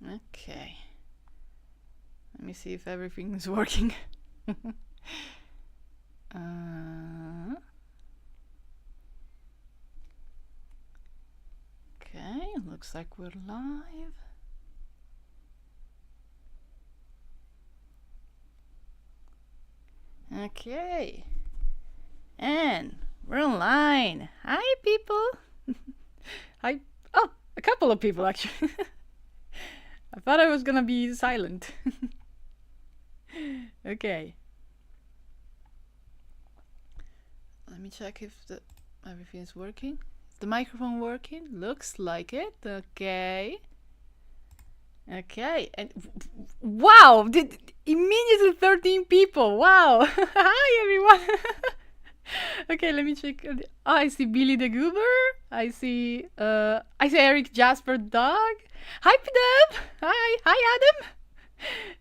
Okay. Let me see if everything is working. Okay, looks like we're live. Okay. And we're online. Hi, people. Hi. Oh, a couple of people, actually. I thought I was gonna be silent. Okay. Let me check if everything is working. Is the microphone working? Looks like it. Okay. Okay. And wow! Immediately 13 people. Wow. Hi, everyone. Okay, let me check. Oh, I see Billy the Goober. I see Eric Jasper Dog. Hi, Pdeb. Hi, Adam.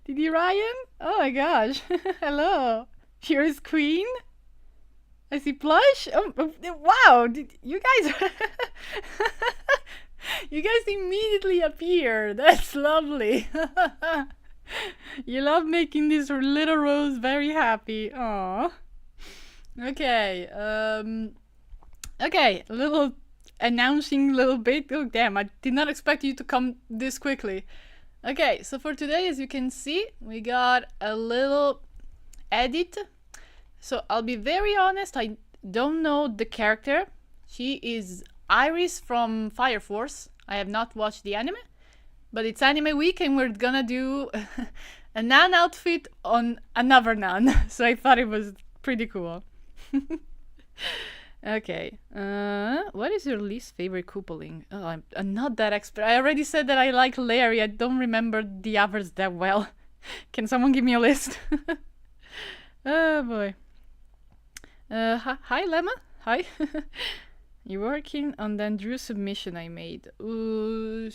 Didi Ryan. Oh my gosh. Hello. Here is Queen. I see Plush. Oh, wow. You guys you guys immediately appear. That's lovely. You love making this little Rose very happy. Aww. Okay. Okay. A little announcing little bit. Oh damn! I did not expect you to come this quickly. Okay. So for today, as you can see, we got a little edit. So I'll be very honest. I don't know the character. She is Iris from Fire Force. I have not watched the anime, but it's anime week and we're gonna do a Nan outfit on another Nan. So I thought it was pretty cool. Okay. What is your least favorite coupoling? Oh, I'm not that expert. I already said that I like Larry. I don't remember the others that well. Can someone give me a list? Oh boy. Hi Lemma. Hi. You're working on the Andrew submission I made. Ooh.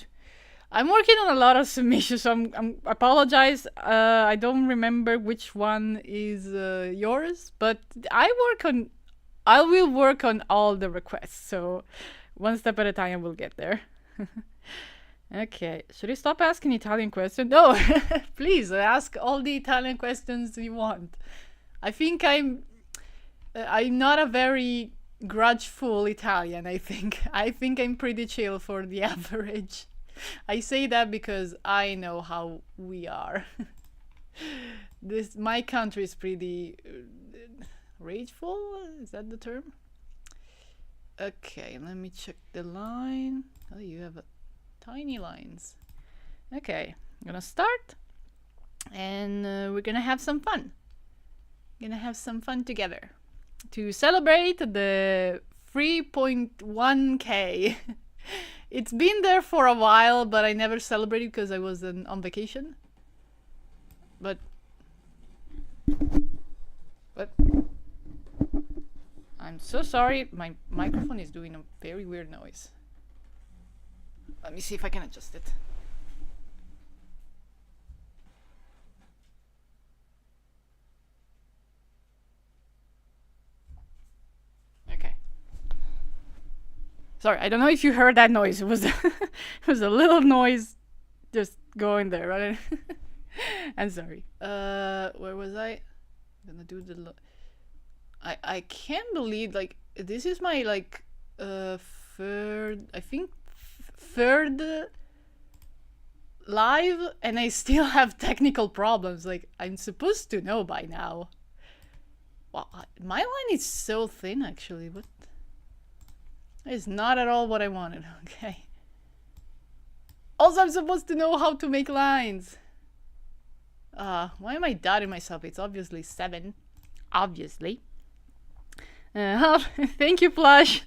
I'm working on a lot of submissions, so I apologize. I don't remember which one is yours, but I will work on all the requests. So one step at a time, we'll get there. Okay, should I stop asking Italian questions? No, please ask all the Italian questions you want. I think I'm not a very grudgeful Italian. I think I'm pretty chill for the average. I say that because I know how we are. My country is pretty rageful. Is that the term? Okay, let me check the line. Oh, you have tiny lines. Okay, I'm gonna start, and we're gonna have some fun. Gonna have some fun together to celebrate the 3.1k. It's been there for a while, but I never celebrated because I was on vacation. But I'm so sorry. My microphone is doing a very weird noise. Let me see if I can adjust it. Okay. Sorry, I don't know if you heard that noise. It was it was a little noise just going there, right? I'm sorry. Where was I? I'm gonna do the I can't believe, like, this is my, like, third live, and I still have technical problems. Like, I'm supposed to know by now. Wow, my line is so thin, actually. What? It's not at all what I wanted. Okay. Also, I'm supposed to know how to make lines. Why am I doubting myself? It's obviously 7. Obviously. Thank you, Plush.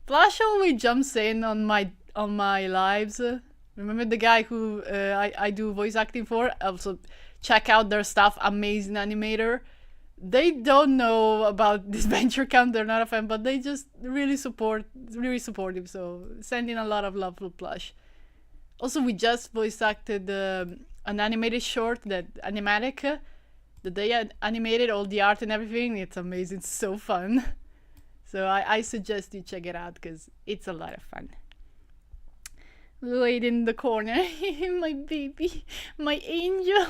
Plush always jumps in on my lives. Remember the guy who I do voice acting for? Also, check out their stuff. Amazing animator. They don't know about Disventure Camp. They're not a fan, but they just really supportive. So sending a lot of love to Plush. Also, we just voice acted an animated short, that Animatic, that they had animated all the art and everything. It's amazing. It's so fun. So I suggest you check it out because it's a lot of fun. laid in the corner. My baby, my angel.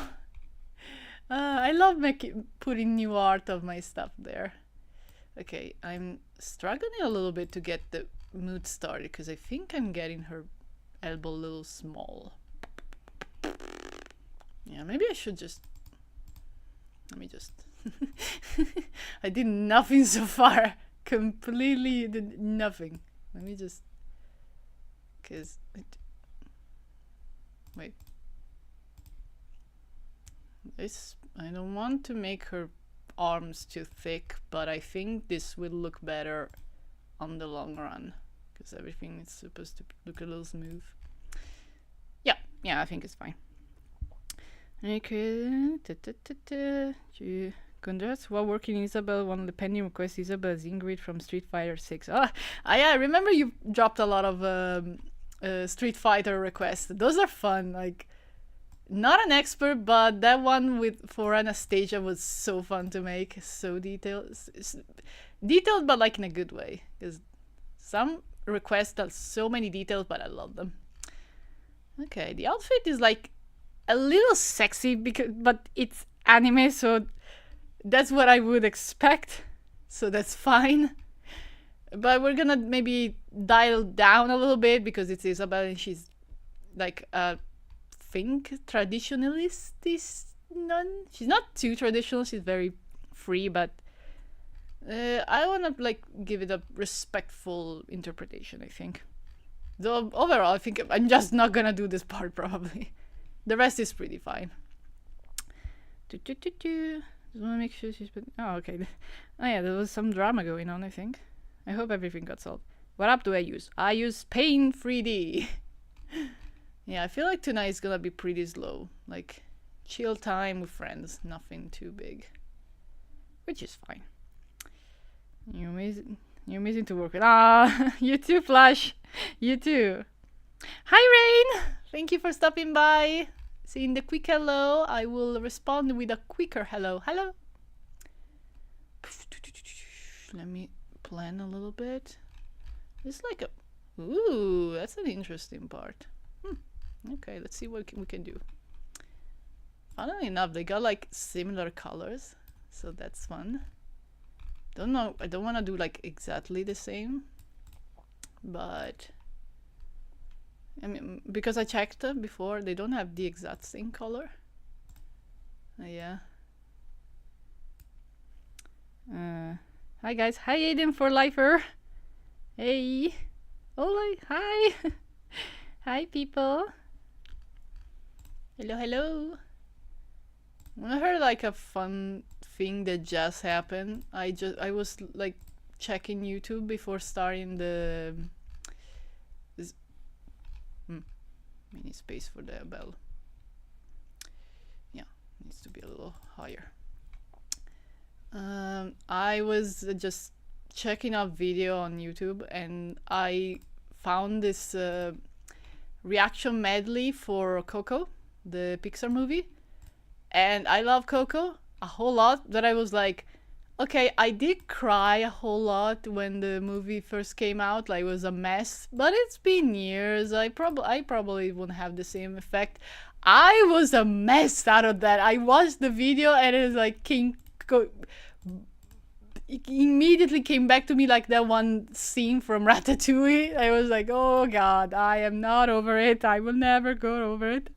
I love putting new art of my stuff there. Okay, I'm struggling a little bit to get the mood started because I think I'm getting her elbow a little small. Yeah, maybe I should just... Let me just... I did nothing so far. Completely did nothing. Let me just... Because... Wait. This... I don't want to make her arms too thick, but I think this will look better on the long run. Because everything is supposed to look a little smooth. Yeah, I think it's fine. Okay. Congrats while working Isabel, one of the pending requests Isabel is Ingrid from Street Fighter 6. Yeah, I remember you dropped a lot of Street Fighter requests. Those are fun. Like, not an expert, but that one for Anastasia was so fun to make. So detailed, but like in a good way. Because some requests have so many details, but I love them. Okay, the outfit is like a little sexy but it's anime, so that's what I would expect. So that's fine. But we're gonna maybe dial down a little bit because it's Isabel and she's like think traditionalist. She's not too traditional. She's very free, but I want to like give it a respectful interpretation. I think. Though overall, I think I'm just not gonna do this part probably. The rest is pretty fine. Just wanna make sure she's been... Oh, okay. Oh yeah, there was some drama going on, I think. I hope everything got solved. What app do I use? I use Paint 3D. Yeah, I feel like tonight is gonna be pretty slow. Like, chill time with friends. Nothing too big. Which is fine. You're amazing. You're amazing to work with. Ah, you too, Flash. You too. Hi, Rain. Thank you for stopping by. Seeing the quick hello, I will respond with a quicker hello. Hello. Let me plan a little bit. It's like a... Ooh, that's an interesting part. Okay, let's see what we can do. Funnily enough, they got like similar colors, so that's fun. Don't know, I don't want to do like exactly the same, but I mean, because I checked before, they don't have the exact same color. Yeah. Hi guys. Hi Aiden for lifer. Hey. Hola. Hi. Hi people. Hello, hello. When I heard like a fun thing that just happened, I was like checking YouTube before starting the mini space for the bell. Yeah, needs to be a little higher. I was just checking out video on YouTube and I found this reaction medley for Coco, the Pixar movie. And I love Coco a whole lot, that I was like, okay, I did cry a whole lot when the movie first came out, like it was a mess, but it's been years. I probably wouldn't have the same effect. I was a mess out of that. I watched the video and it was like it immediately came back to me like that one scene from Ratatouille. I was like, oh god, I am not over it. I will never go over it.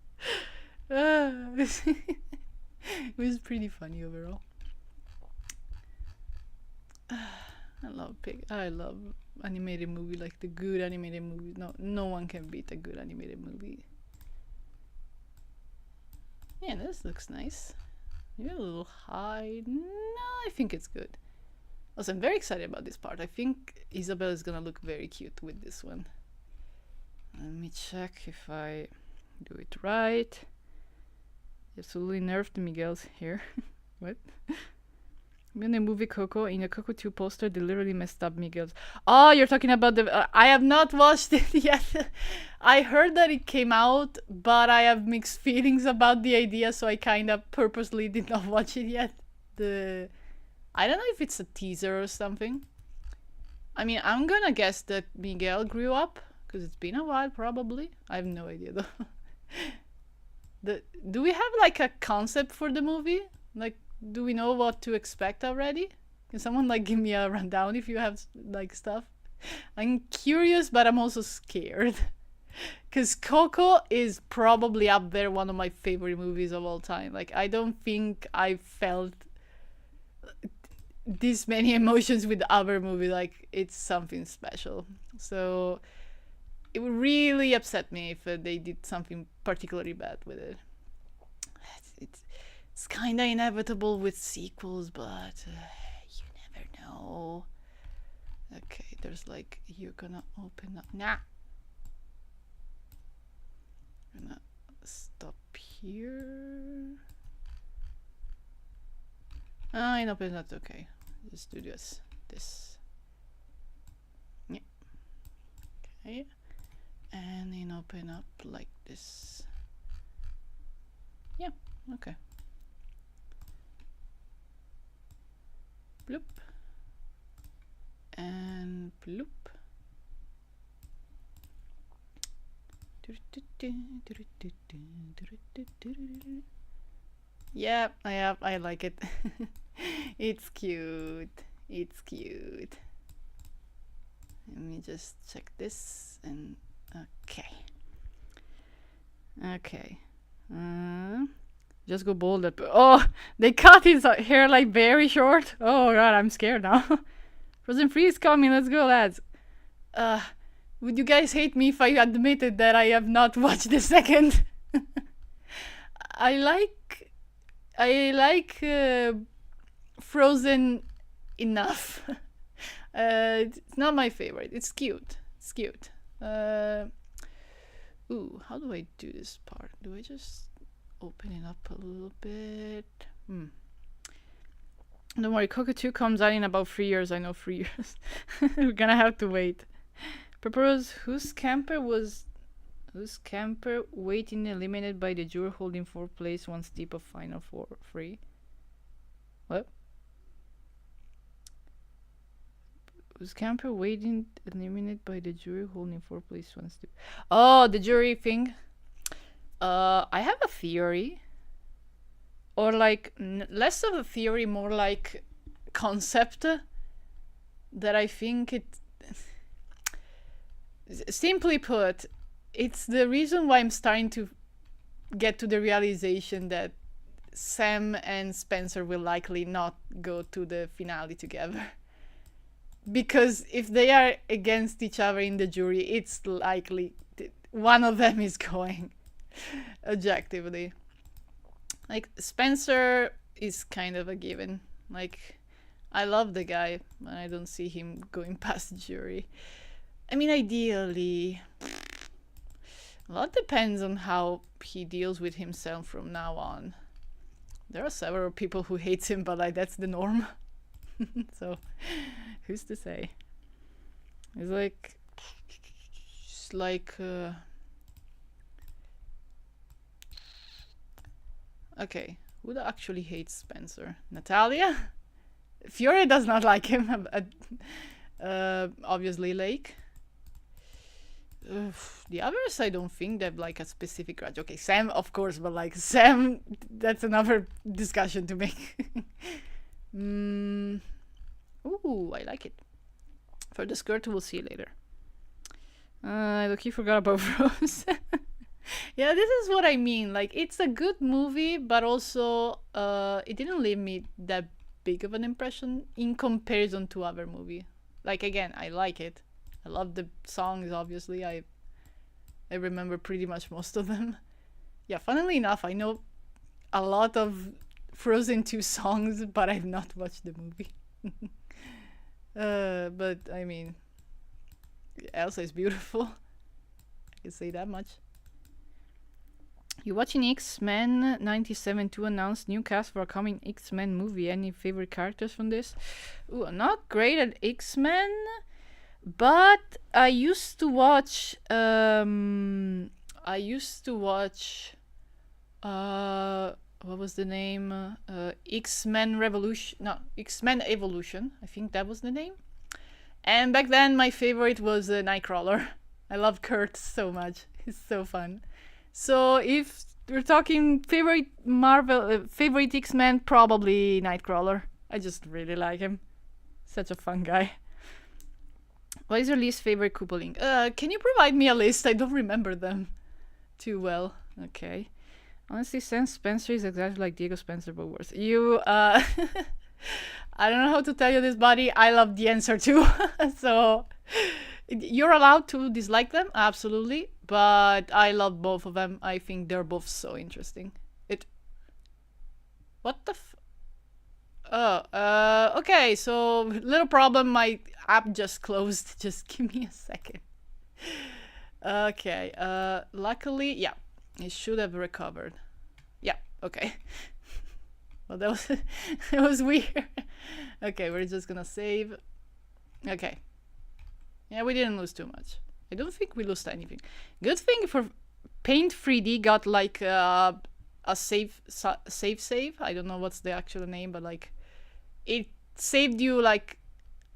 It was pretty funny overall. I love animated movie, like the good animated movie. No one can beat a good animated movie. Yeah, this looks nice. Maybe a little high. No, I think it's good. Also, I'm very excited about this part. I think Isabel is gonna look very cute with this one. Let me check if I do it right. Absolutely nerfed Miguel's hair. What? In the movie Coco, in a Coco 2 poster, they literally messed up Miguel's. Oh, you're talking about the... I have not watched it yet. I heard that it came out, but I have mixed feelings about the idea, so I kind of purposely did not watch it yet. I don't know if it's a teaser or something. I mean, I'm gonna guess that Miguel grew up, Because it's been a while, probably. I have no idea though. Do we have like a concept for the movie? Like, do we know what to expect already? Can someone like give me a rundown if you have like stuff? I'm curious, but I'm also scared. Because Coco is probably up there, one of my favorite movies of all time. Like, I don't think I felt this many emotions with other movie. Like, it's something special. So it would really upset me if they did something particularly bad with it. It's kind of inevitable with sequels, but you never know. Okay, there's like, you're gonna open up. Nah. I'm gonna stop here. Oh, in open, that's okay. Just do this. Yeah. Okay. And then open up like this. Yeah, okay. Bloop. And bloop. Yeah, I like it. It's cute. It's cute. Let me just check this and okay. Okay. Just go bold up. Oh, they cut his hair like very short. Oh god, I'm scared now. Frozen 3 is coming. Let's go, lads. Would you guys hate me if I admitted that I have not watched the second? I like Frozen enough. It's not my favorite. It's cute. It's cute. Ooh, how do I do this part? Do I just open it up a little bit? Don't worry, Coco 2 comes out in about 3 years. I know, 3 years. We're gonna have to wait. Propose, whose camper waiting eliminated by the juror holding 4th place one step of final 3? What? Whose camper waiting eliminated by the jury holding 4th place one step? Oh, the jury thing. I have a theory. Or like, less of a theory, more like concept. That I think it... Simply put, it's the reason why I'm starting to get to the realization that Sam and Spencer will likely not go to the finale together. Because if they are against each other in the jury, it's likely one of them is going. Objectively. Like, Spencer is kind of a given. Like, I love the guy, but I don't see him going past the jury. I mean, ideally, a lot depends on how he deals with himself from now on. There are several people who hate him, but like, that's the norm. So, who's to say? It's like, okay, who actually hates Spencer? Natalia? Fiore does not like him. Obviously, Lake. The others, I don't think they have like a specific grudge. Okay, Sam, of course, but like Sam, that's another discussion to make. Ooh, I like it. For the skirt, we'll see later. Look, he forgot about Rose. Yeah, this is what I mean. Like, it's a good movie, but also it didn't leave me that big of an impression in comparison to other movie. Like, again, I like it. I love the songs, obviously. I remember pretty much most of them. Yeah, funnily enough, I know a lot of Frozen 2 songs, but I've not watched the movie. But, I mean, Elsa is beautiful. I can say that much. You watching X-Men 97 to announce new cast for a coming X-Men movie. Any favorite characters from this? Ooh, I'm not great at X-Men, but I used to watch what was the name? X-Men Revolution. No, X-Men Evolution. I think that was the name. And back then my favorite was Nightcrawler. I love Kurt so much. He's so fun. So if we're talking favorite Marvel, favorite X-Men, probably Nightcrawler. I just really like him. Such a fun guy. What is your least favorite Koopaling? Can you provide me a list? I don't remember them too well. Okay. Honestly, Sam Spencer is exactly like Diego Spencer, but worse. You, I don't know how to tell you this, buddy. I love the answer too. So, you're allowed to dislike them, absolutely. But I love both of them. I think they're both so interesting. What the okay, so little problem, my app just closed. Just give me a second. Okay, luckily, yeah, it should have recovered. Yeah, okay. Well, that was, it was weird. Okay, we're just gonna save. Okay. Yeah, we didn't lose too much. I don't think we lost anything. Good thing for Paint 3D got like a save. I don't know what's the actual name, but like it saved you like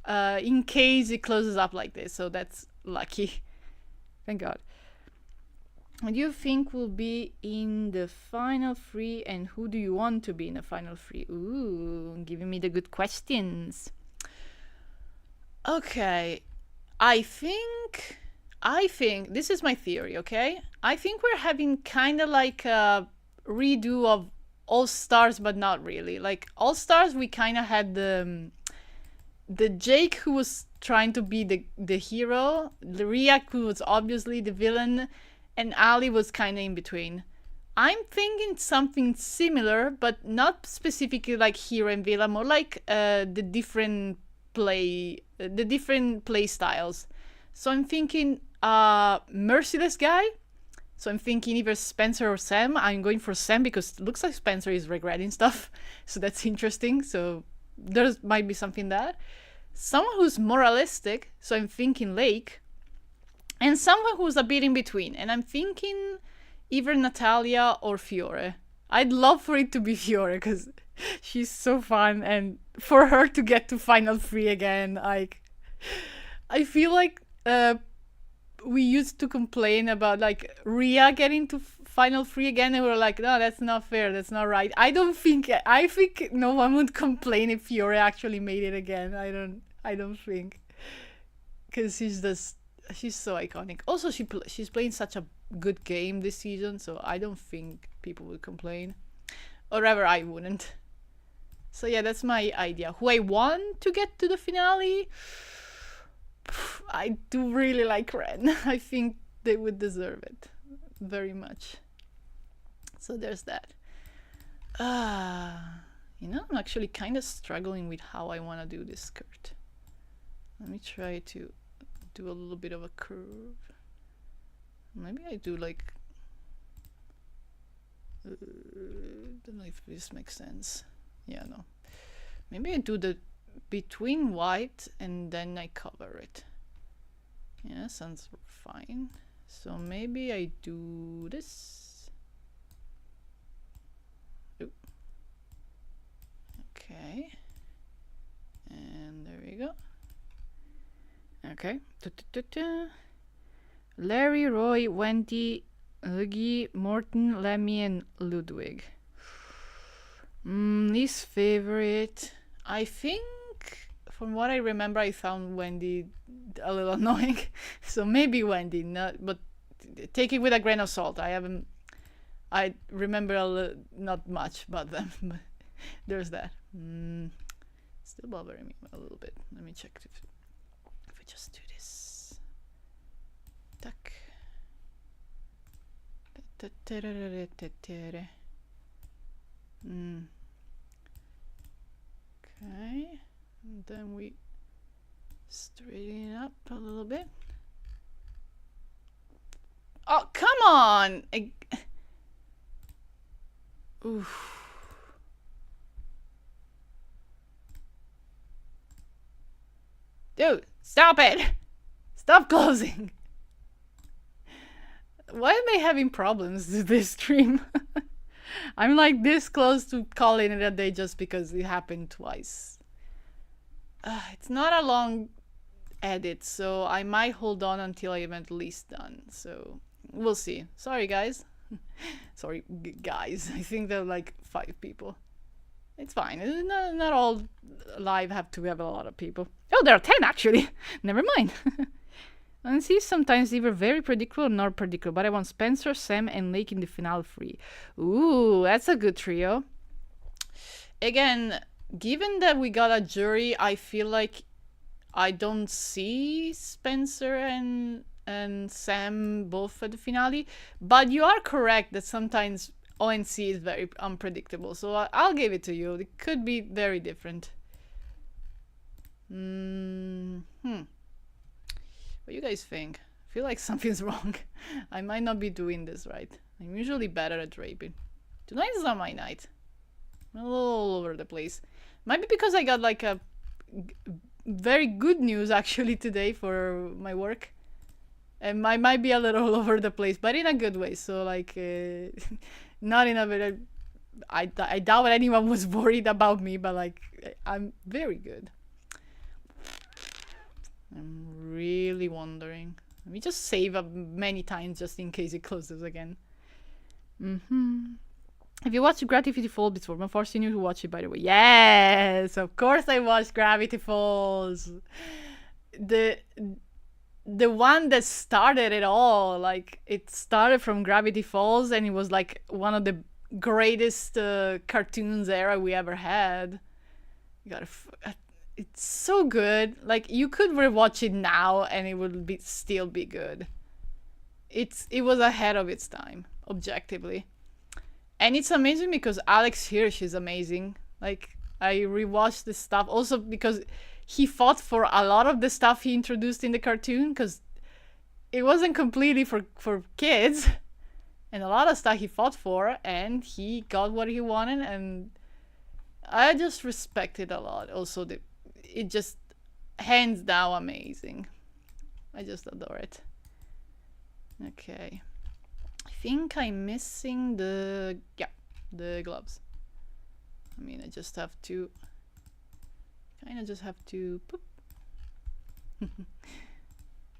in case it closes up like this. So that's lucky. Thank God. What do you think will be in the final three, and who do you want to be in the final three? Ooh, giving me the good questions. Okay, I think this is my theory, okay? I think we're having kind of like a redo of All Stars, but not really. Like All Stars, we kind of had the Jake who was trying to be the hero, the Riak who was obviously the villain, and Ali was kind of in between. I'm thinking something similar, but not specifically like hero and villain, more like the different play styles. So I'm thinking merciless guy. So I'm thinking either Spencer or Sam. I'm going for Sam because it looks like Spencer is regretting stuff. So that's interesting. So there might be something there. Someone who's moralistic. So I'm thinking Lake. And someone who's a bit in between. And I'm thinking either Natalia or Fiore. I'd love for it to be Fiore because she's so fun. And for her to get to Final 3 again, like, I feel like we used to complain about like Ria getting to Final 3 again, and we were like, no, that's not fair, that's not right. I think no one would complain if Fiore actually made it again. I don't think, because she's so iconic. Also, she's playing such a good game this season, so I don't think people would complain, or rather I wouldn't. So yeah, that's my idea. Who I want to get to the finale, I do really like Ren. I think they would deserve it very much. So there's that. You know, I'm actually kind of struggling with how I want to do this skirt. Let me try to do a little bit of a curve. Maybe I do like... don't know if this makes sense. Yeah, no. Maybe I do the between white and then I cover it. Yeah, sounds fine. So maybe I do this. Ooh. Okay. And there we go. Okay. Larry, Roy, Wendy, Luigi, Morton, Lemmy, and Ludwig. Least favorite. I think, from what I remember, I found Wendy a little annoying. So maybe Wendy, but take it with a grain of salt. I remember not much about them, but there's that. Still bothering me a little bit. Let me check if we just do this. Tuck. Okay, and then we straighten it up a little bit. Oh, come on! Oof. Dude, stop it! Stop closing! Why am I having problems with this stream? I'm like this close to calling it a day just because it happened twice. It's not a long edit, so I might hold on until I am at least done. So we'll see. Sorry, guys. Sorry, guys. I think there are like 5 people. It's fine. Not all live have to have a lot of people. Oh, there are 10 actually. Never mind. And see, sometimes they were very predictable or not predictable, but I want Spencer, Sam, and Lake in the finale free. Ooh, that's a good trio. Again, given that we got a jury, I feel like I don't see Spencer and Sam both at the finale. But you are correct that sometimes ONC is very unpredictable, so I'll give it to you. It could be very different. What do you guys think? I feel like something's wrong. I might not be doing this right. I'm usually better at draping. Tonight is not my night. I'm a little all over the place. Might be because I got like a very good news actually today for my work. And I might be a little all over the place, but in a good way. So like, not in a very... I doubt anyone was worried about me, but like, I'm very good. I'm really wondering. Let me just save up many times just in case it closes again. Have you watched Gravity Falls before? I'm forcing you to watch it, by the way. Yes, of course I watched Gravity Falls. The one that started it all. Like, it started from Gravity Falls, and it was like one of the greatest cartoons era we ever had. You gotta... It's so good. Like, you could rewatch it now and it would still be good. It was ahead of its time, objectively. And it's amazing because Alex Hirsch is amazing. Like, I rewatched this stuff also because he fought for a lot of the stuff he introduced in the cartoon, because it wasn't completely for kids. And a lot of stuff he fought for, and he got what he wanted, and I just respect it a lot. Also, it just hands down amazing. I just adore it. Okay. I think I'm missing the gloves. I mean, I just have to poop.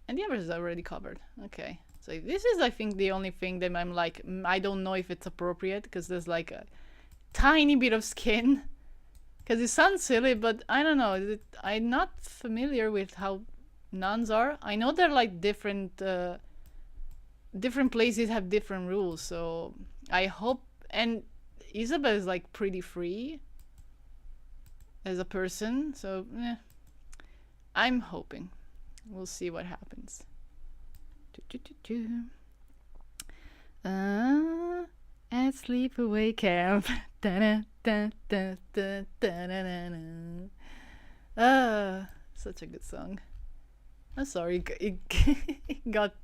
And the others is already covered. Okay. So this is, I think, the only thing that I'm like, I don't know if it's appropriate, because there's like a tiny bit of skin. Because it sounds silly, but I don't know. I'm not familiar with how nuns are. I know they're like different places have different rules. So I hope... And Isabel is like pretty free as a person. So I'm hoping. We'll see what happens. At Sleepaway Camp. Such a good song. I'm sorry, it got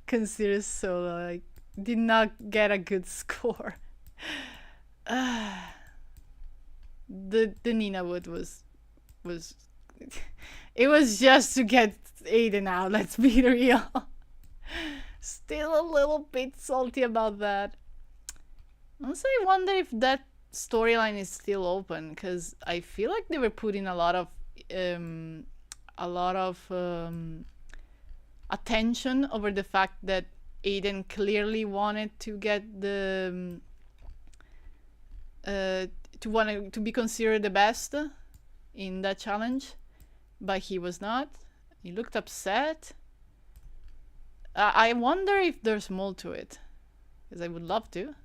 considered so like did not get a good score. The Nina Wood was it was just to get Aiden out, let's be real. Still a little bit salty about that. Honestly, I wonder if that storyline is still open, because I feel like they were putting a lot of attention over the fact that Aiden clearly wanted to get the to be considered the best in that challenge, but he was not. He looked upset. I wonder if there's more to it, because I would love to.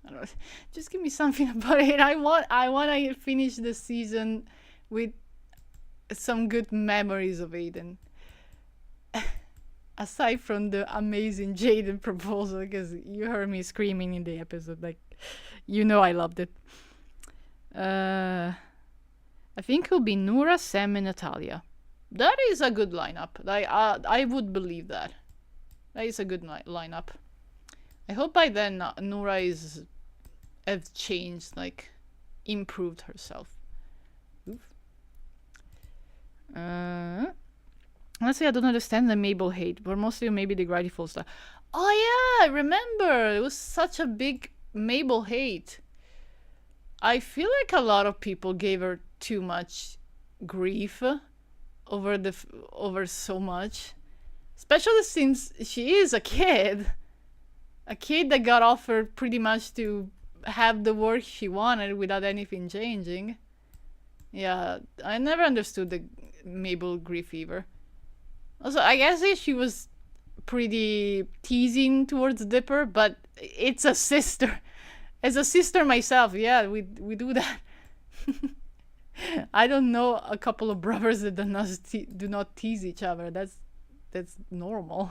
I don't know. Just give me something about it. I want to finish the season with some good memories of Aiden. Aside from the amazing Jaden proposal, because you heard me screaming in the episode, like, you know I loved it. I think it'll be Noura, Sam, and Natalia. That is a good lineup. I would believe that. That is a good lineup. I hope by then Noura has changed, like, improved herself. Oof. Honestly, I don't understand the Mabel hate, but mostly maybe the Gravity Falls stuff. Oh yeah, I remember. It was such a big Mabel hate. I feel like a lot of people gave her too much grief over so much, especially since she is a kid that got offered pretty much to have the work she wanted without anything changing. Yeah, I never understood the Mabel grief either. Also, I guess she was pretty teasing towards Dipper, but it's a sister. As a sister myself, yeah, we do that. I don't know a couple of brothers that do not tease each other. That's normal.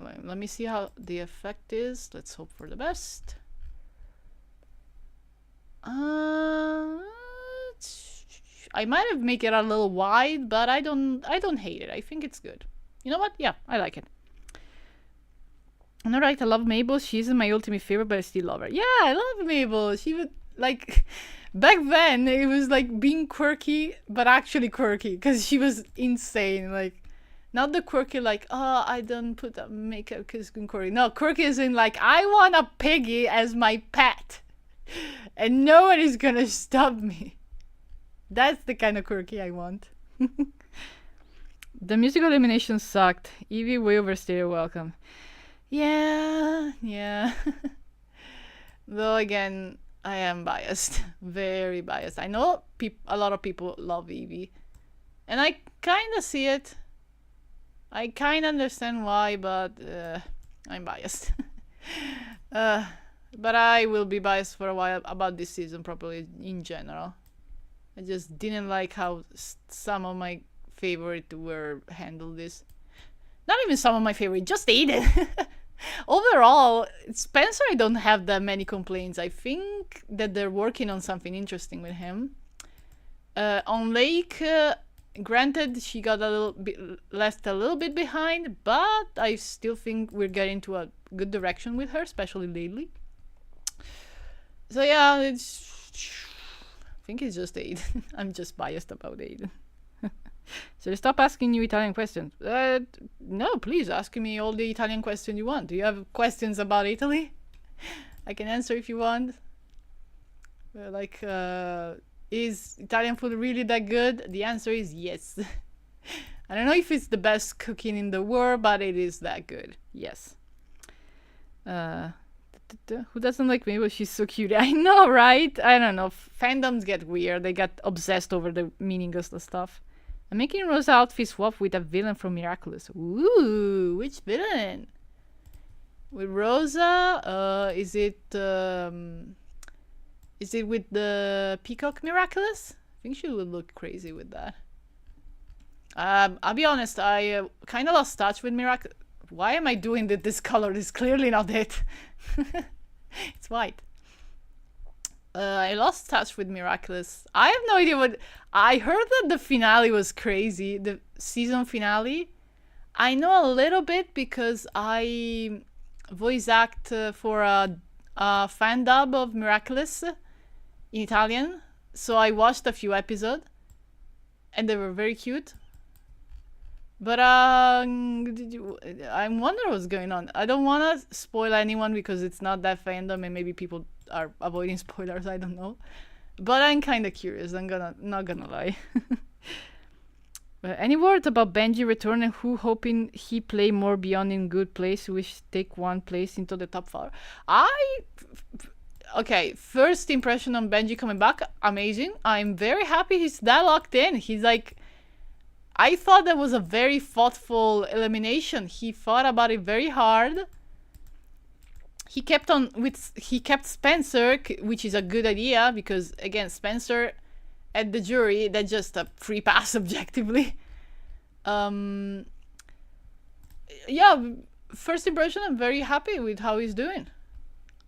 Let me see how the effect is. Let's hope for the best. I might have make it a little wide, but I don't hate it. I think it's good. You know what? Yeah, I like it. And alright, I love Mabel. She isn't my ultimate favorite, but I still love her. Yeah, I love Mabel. She would like back then it was like being quirky, but actually quirky because she was insane. Like not the quirky like, oh, I don't put up makeup because I'm quirky. No, quirky is in like, I want a piggy as my pet. And no one is gonna stop me. That's the kind of quirky I want. The musical elimination sucked. Evie way overstayed her welcome. Yeah. Though again, I am biased. Very biased. I know a lot of people love Evie. And I kind of see it. I kind of understand why, but I'm biased. But I will be biased for a while about this season probably in general. I just didn't like how some of my favorite were handled this. Not even some of my favorite, just Aiden. Overall, Spencer, I don't have that many complaints. I think that they're working on something interesting with him. On Lake, granted, she got a little bit left a little bit behind, but I still think we're getting to a good direction with her, especially lately. So yeah, I think it's just Aiden. I'm just biased about Aiden. So stop asking you Italian questions. No, please ask me all the Italian questions you want. Do you have questions about Italy? I can answer if you want. Is Italian food really that good? The answer is yes. I don't know if it's the best cooking in the world, but it is that good. Yes. Who doesn't like Mabel? She's so cute. I know, right? I don't know. Fandoms get weird. They get obsessed over the meaningless stuff. I'm making Rosa outfit swap with a villain from Miraculous. Ooh, which villain? With Rosa, is it with the Peacock Miraculous? I think she would look crazy with that. I'll be honest, I kind of lost touch with Miraculous. Why am I doing that? This color is clearly not it. It's white. I lost touch with Miraculous. I have no idea what... I heard that the finale was crazy. The season finale. I know a little bit because I voice act for a fan dub of Miraculous in Italian. So I watched a few episodes. And they were very cute. But I'm wondering what's going on. I don't want to spoil anyone because it's not that fandom and maybe people are avoiding spoilers. I don't know. But I'm kind of curious. Not gonna lie. Any words about Benji return and who hoping he play more beyond in good place, which take one place into the top 4? Okay, first impression on Benji coming back, amazing. I'm very happy he's that locked in. He's like... I thought that was a very thoughtful elimination. He thought about it very hard. He kept Spencer, which is a good idea because again, Spencer at the jury, that's just a free pass objectively. Yeah, first impression, I'm very happy with how he's doing.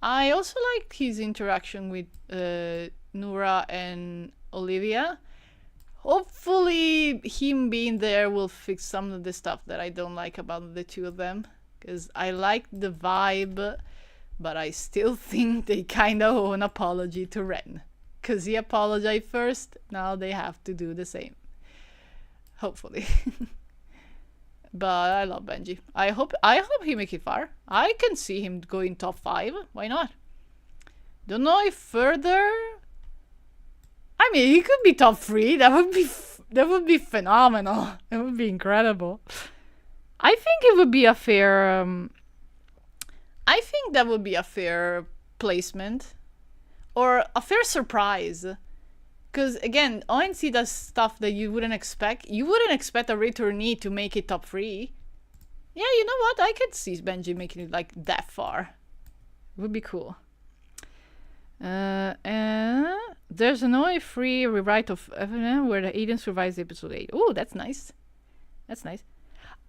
I also like his interaction with Nura and Olivia. Hopefully him being there will fix some of the stuff that I don't like about the two of them. Because I like the vibe, but I still think they kind of owe an apology to Ren. Because he apologized first, now they have to do the same. Hopefully. But I love Benji. I hope he make it far. I can see him going top 5. Why not? Don't know if further... I mean, he could be top 3. That would be phenomenal. It would be incredible. I think it would be a fair. I think that would be a fair placement, or a fair surprise. Because again, ONC does stuff that you wouldn't expect. You wouldn't expect a returnee to make it top 3. Yeah, you know what? I could see Benji making it like that far. It would be cool. And there's an OA free rewrite of Evelyn where the Aiden survives episode 8. Oh, that's nice. That's nice.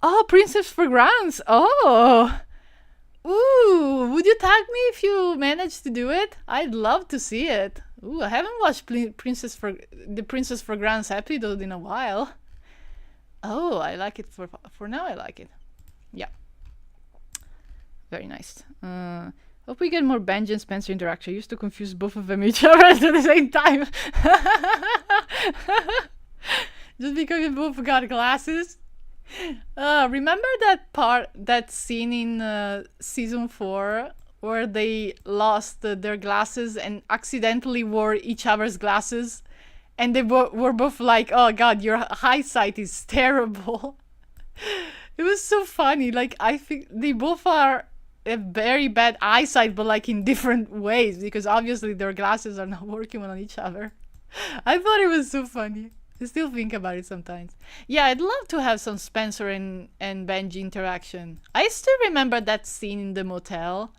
Oh, Princess for Grants. Oh. Ooh, would you tag me if you manage to do it? I'd love to see it. Ooh, I haven't watched the Princess for Grants episode in a while. Oh, I like it for now. I like it. Yeah. Very nice. Hope we get more Benji and Spencer interaction. I used to confuse both of them each other at the same time. Just because we both got glasses. Remember that scene in season 4 where they lost their glasses and accidentally wore each other's glasses, and they were both like, "Oh God, your eyesight is terrible." It was so funny. Like, I think they both are a very bad eyesight, but like in different ways, because obviously their glasses are not working on each other. I thought it was so funny. I still think about it sometimes. Yeah, I'd love to have some Spencer and Benji interaction. I still remember that scene in the motel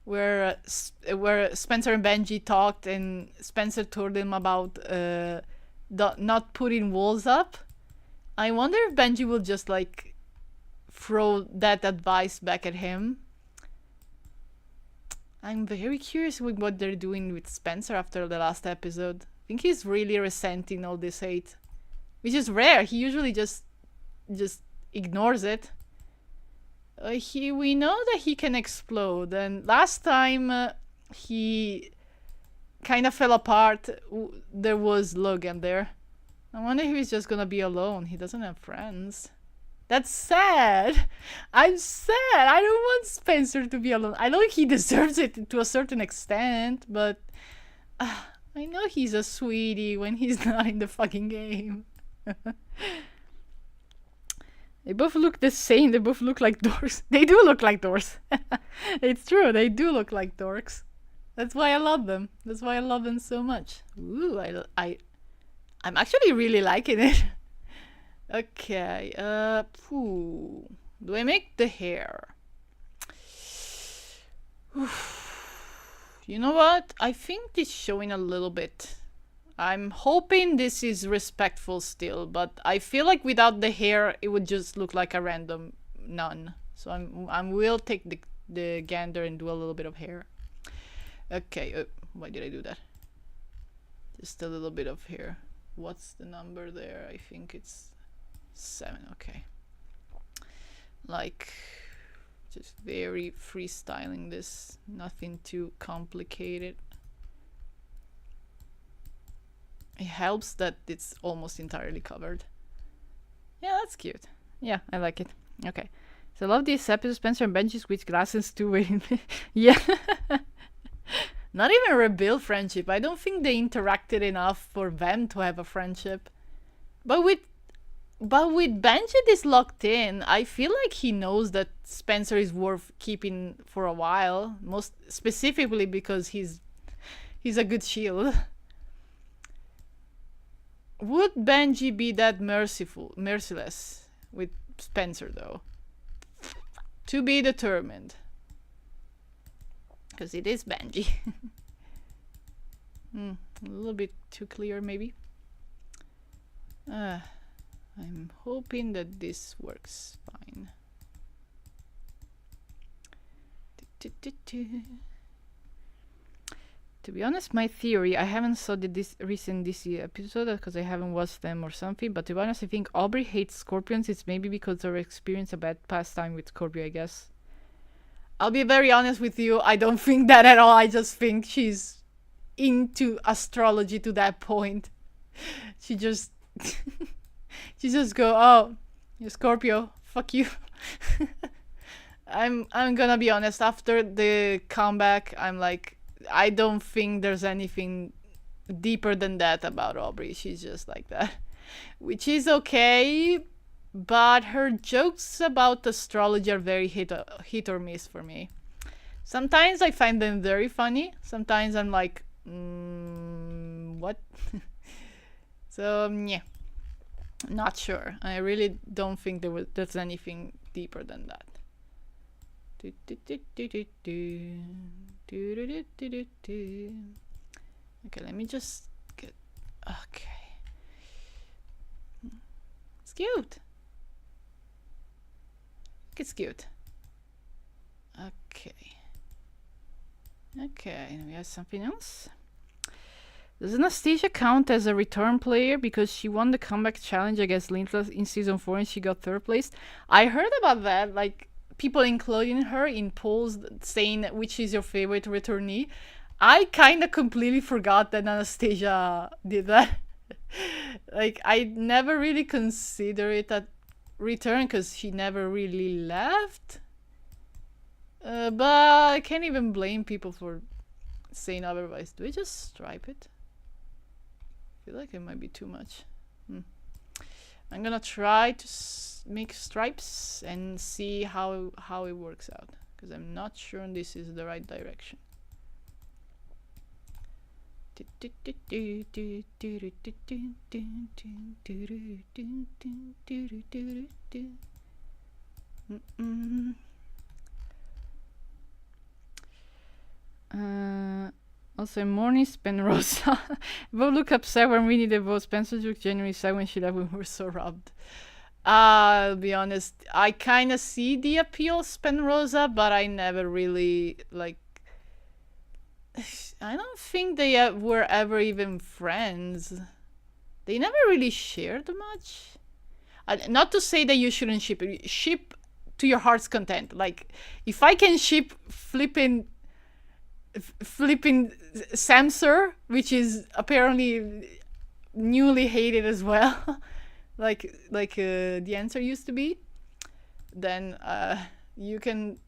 where Spencer and Benji talked, and Spencer told him about not putting walls up. I wonder if Benji will just like throw that advice back at him. I'm very curious with what they're doing with Spencer after the last episode. I think he's really resenting all this hate, which is rare. He usually just ignores it. We know that he can explode, and last time he kind of fell apart. There was Logan there. I wonder if he's just gonna be alone. He doesn't have friends. That's sad. I'm sad. I don't want Spencer to be alone. I know he deserves it to a certain extent, but I know he's a sweetie when he's not in the fucking game. They both look the same. They both look like dorks. They do look like dorks. It's true. They do look like dorks. That's why I love them. That's why I love them so much. Ooh, I'm actually really liking it. Okay. Do I make the hair? You know what? I think this is showing a little bit. I'm hoping this is respectful still, but I feel like without the hair, it would just look like a random none. So I will take the gander and do a little bit of hair. Okay. Why did I do that? Just a little bit of hair. What's the number there? I think it's 7. Okay. Like, just very freestyling this. Nothing too complicated. It helps that it's almost entirely covered. Yeah, that's cute. Yeah, I like it. Okay. So I love this episode. Spencer and Benji switch glasses too. Yeah. Not even rebuild friendship. I don't think they interacted enough for them to have a friendship. But with Benji this locked in, I feel like he knows that Spencer is worth keeping for a while. Most specifically because he's a good shield. Would Benji be that merciless with Spencer though? To be determined. Because it is Benji. A little bit too clear maybe. I'm hoping that this works fine. To be honest, my theory, I haven't saw this recent DC episode because I haven't watched them or something, but to be honest, I think Aubrey hates scorpions. It's maybe because they experienced a bad past time with Scorpio, I guess. I'll be very honest with you, I don't think that at all. I just think she's into astrology to that point. She just go, oh, you're Scorpio, fuck you. I'm gonna be honest, after the comeback, I'm like, I don't think there's anything deeper than that about Aubrey. She's just like that. Which is okay, but her jokes about astrology are very hit or miss for me. Sometimes I find them very funny. Sometimes I'm like, what? So, yeah. Not sure. I really don't think there's anything deeper than that. Okay, let me just get... Okay. It's cute. It's cute. Okay. Okay, we have something else. Does Anastasia count as a return player because she won the comeback challenge against Linda in season 4 and she got 3rd place? I heard about that, like people including her in polls saying which is your favorite returnee. I kind of completely forgot that Anastasia did that. Like, I never really consider it a return because she never really left. But I can't even blame people for saying otherwise. Do I just stripe it? I feel like it might be too much. I'm gonna try to make stripes and see how it works out, because I'm not sure this is the right direction. Also, morning Spenrosa. We'll look upset when we need a vote. Spencer took January 7 when she left. We were so robbed. I'll be honest. I kind of see the appeal, Spenrosa, but I never really like. I don't think they were ever even friends. They never really shared much. Not to say that you shouldn't ship it. Ship to your heart's content. Like, if I can ship flipping Samser, which is apparently newly hated as well, like the answer used to be, then you can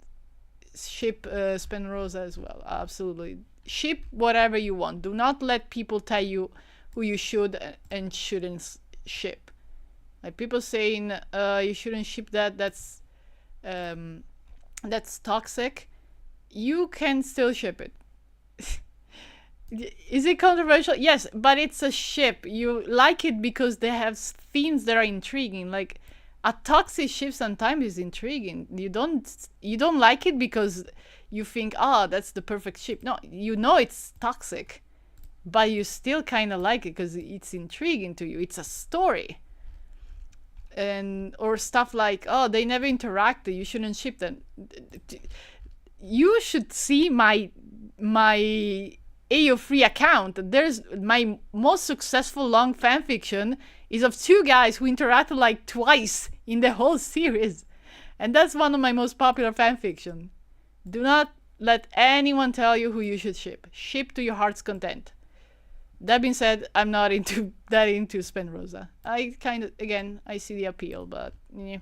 ship Spenrosa as well. Absolutely. Ship whatever you want. Do not let people tell you who you should and shouldn't ship. Like people saying you shouldn't ship that, that's toxic. You can still ship it. Is it controversial? Yes, but it's a ship. You like it because they have themes that are intriguing. Like a toxic ship sometimes is intriguing. You don't like it because you think, oh, that's the perfect ship. No, you know it's toxic, but you still kind of like it because it's intriguing to you. It's a story. And or stuff like, oh, they never interacted, you shouldn't ship them. You should see my AO3 account. There's my most successful long fanfiction is of 2 guys who interacted like twice in the whole series, and that's one of my most popular fanfiction. Do not let anyone tell you who you should ship. Ship to your heart's content. That being said, I'm not into Spenrosa. I kind of, again, I see the appeal, but yeah,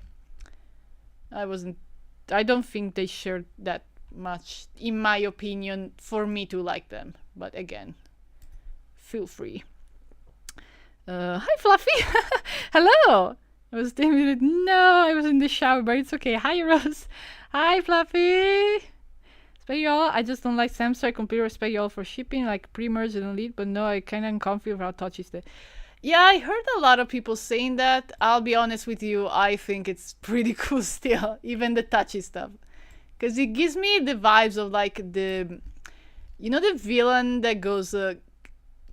I don't think they shared that much, in my opinion, for me to like them. But again, feel free. Hi, Fluffy. Hello. I was no, I was in the shower, but it's okay. Hi, Rose. Hi, Fluffy. Respect y'all. I just don't like Samsung. I completely respect y'all for shipping, like pre-merge and elite, but no, I kind of uncomfy with how touchy it. Yeah, I heard a lot of people saying that. I'll be honest with you, I think it's pretty cool still, even the touchy stuff. Because it gives me the vibes of like the villain that goes